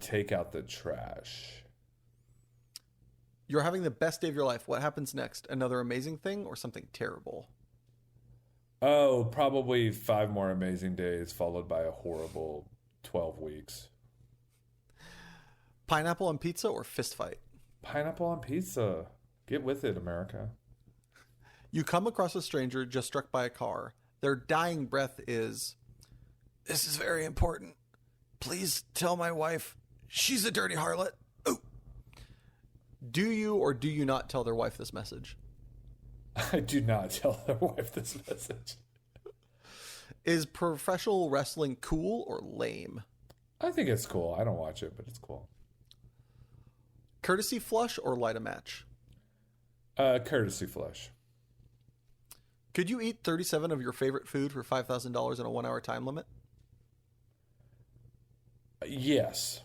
Take out the trash. You're having the best day of your life. What happens next? Another amazing thing or something terrible? Oh, probably 5 more amazing days followed by a horrible 12 weeks. Pineapple on pizza or fist fight? Pineapple on pizza. Get with it, America. You come across a stranger just struck by a car. Their dying breath is, "This is very important. Please tell my wife she's a dirty harlot." Ooh. Do you or do you not tell their wife this message? I do not tell their wife this message. Is professional wrestling cool or lame? I think it's cool. I don't watch it, but it's cool. Courtesy flush or light a match? Courtesy flush. Could you eat 37 of your favorite food for $5,000 in a 1-hour time limit? Yes.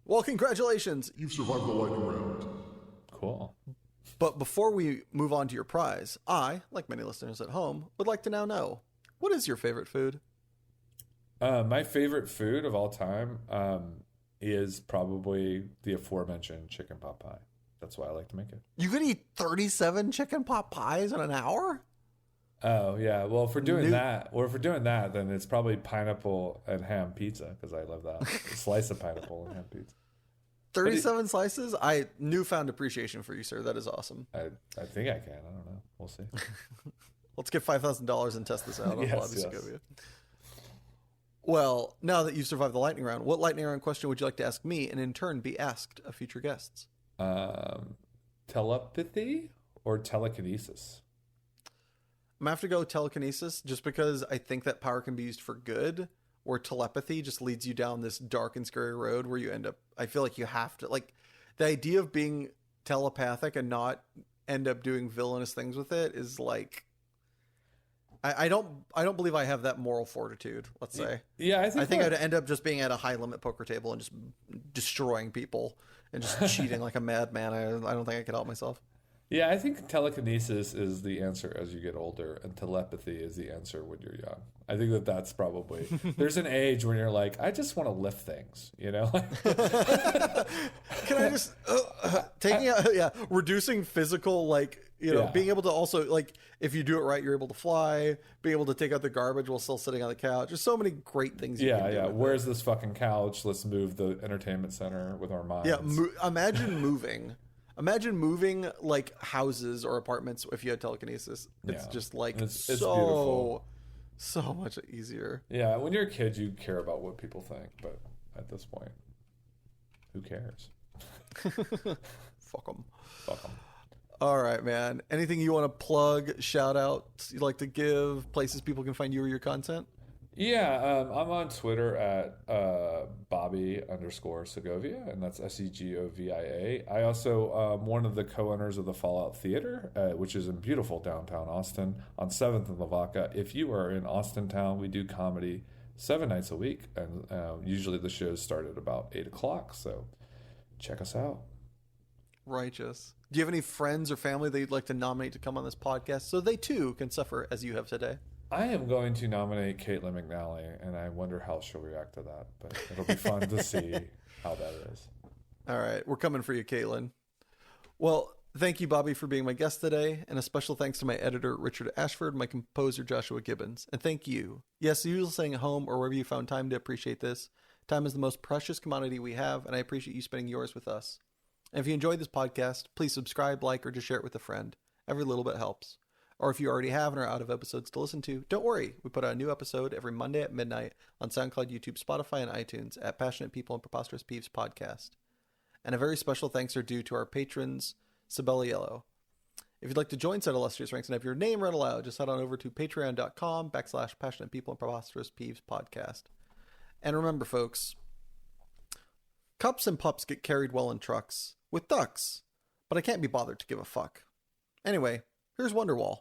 Well, congratulations. You've survived the lightning round. Cool. But before we move on to your prize, I, like many listeners at home, would like to now know, what is your favorite food? My favorite food of all time is probably the aforementioned chicken pot pie. That's why I like to make it. You could eat 37 chicken pot pies in an hour? Oh, yeah. Well, if we're doing that, then it's probably pineapple and ham pizza, because I love that. A slice of pineapple and ham pizza. 37 slices? I newfound appreciation for you, sir. That is awesome. I think I can. I don't know. We'll see. Let's get $5,000 and test this out on Yes, Bobby yes. SEGOVIA. Well, now that you've survived the lightning round, what lightning round question would you like to ask me and in turn be asked of future guests? Telepathy or telekinesis? I'm going to have to go telekinesis just because I think that power can be used for good, or telepathy just leads you down this dark and scary road where you end up, I feel like you have to, like, the idea of being telepathic and not end up doing villainous things with it is like, I don't believe I have that moral fortitude, let's say. Yeah, I think I'd end up just being at a high limit poker table and just destroying people and just cheating like a madman. I don't think I could help myself. Yeah, I think telekinesis is the answer as you get older, and telepathy is the answer when you're young. I think that's probably, there's an age when you're like, I just want to lift things, you know? Can I just, reducing physical, like, you know, being able to also, like, if you do it right, you're able to fly, being able to take out the garbage while still sitting on the couch. There's so many great things you can do. Yeah. Where's this fucking couch? Let's move the entertainment center with our minds. Yeah, imagine moving. Imagine moving, like, houses or apartments if you had telekinesis. It's just, like, it's beautiful. So much easier. Yeah, when you're a kid, you care about what people think, but at this point, who cares? Fuck them. Fuck them. All right, man. Anything you want to plug, shout outs you'd like to give, places people can find you or your content? Yeah, I'm on Twitter at Bobby_Segovia, and that's SEGOVIA. I also am one of the co-owners of the Fallout Theater, which is in beautiful downtown Austin on 7th and Lavaca. If you are in Austin town, we do comedy 7 nights a week, and usually the shows start at about 8 o'clock, so check us out. Righteous. Do you have any friends or family that you'd like to nominate to come on this podcast so they too can suffer as you have today? I am going to nominate Caitlin McNally, and I wonder how she'll react to that, but it'll be fun to see how that is. All right, we're coming for you, Caitlin. Well, thank you, Bobby, for being my guest today, and a special thanks to my editor, Richard Ashford, my composer, Joshua Gibbons, and thank you. Yes, you listening at home or wherever you found time to appreciate this. Time is the most precious commodity we have, and I appreciate you spending yours with us. And if you enjoyed this podcast, please subscribe, like, or just share it with a friend. Every little bit helps. Or if you already have and are out of episodes to listen to, don't worry. We put out a new episode every Monday at midnight on SoundCloud, YouTube, Spotify, and iTunes at Passionate People and Preposterous Peeves Podcast. And a very special thanks are due to our patrons, Sabella Yellow. If you'd like to join said illustrious ranks and have your name read aloud, just head on over to patreon.com/Passionate People and Preposterous Peeves Podcast. And remember, folks, cups and pups get carried well in trucks with ducks, but I can't be bothered to give a fuck. Anyway, here's Wonderwall.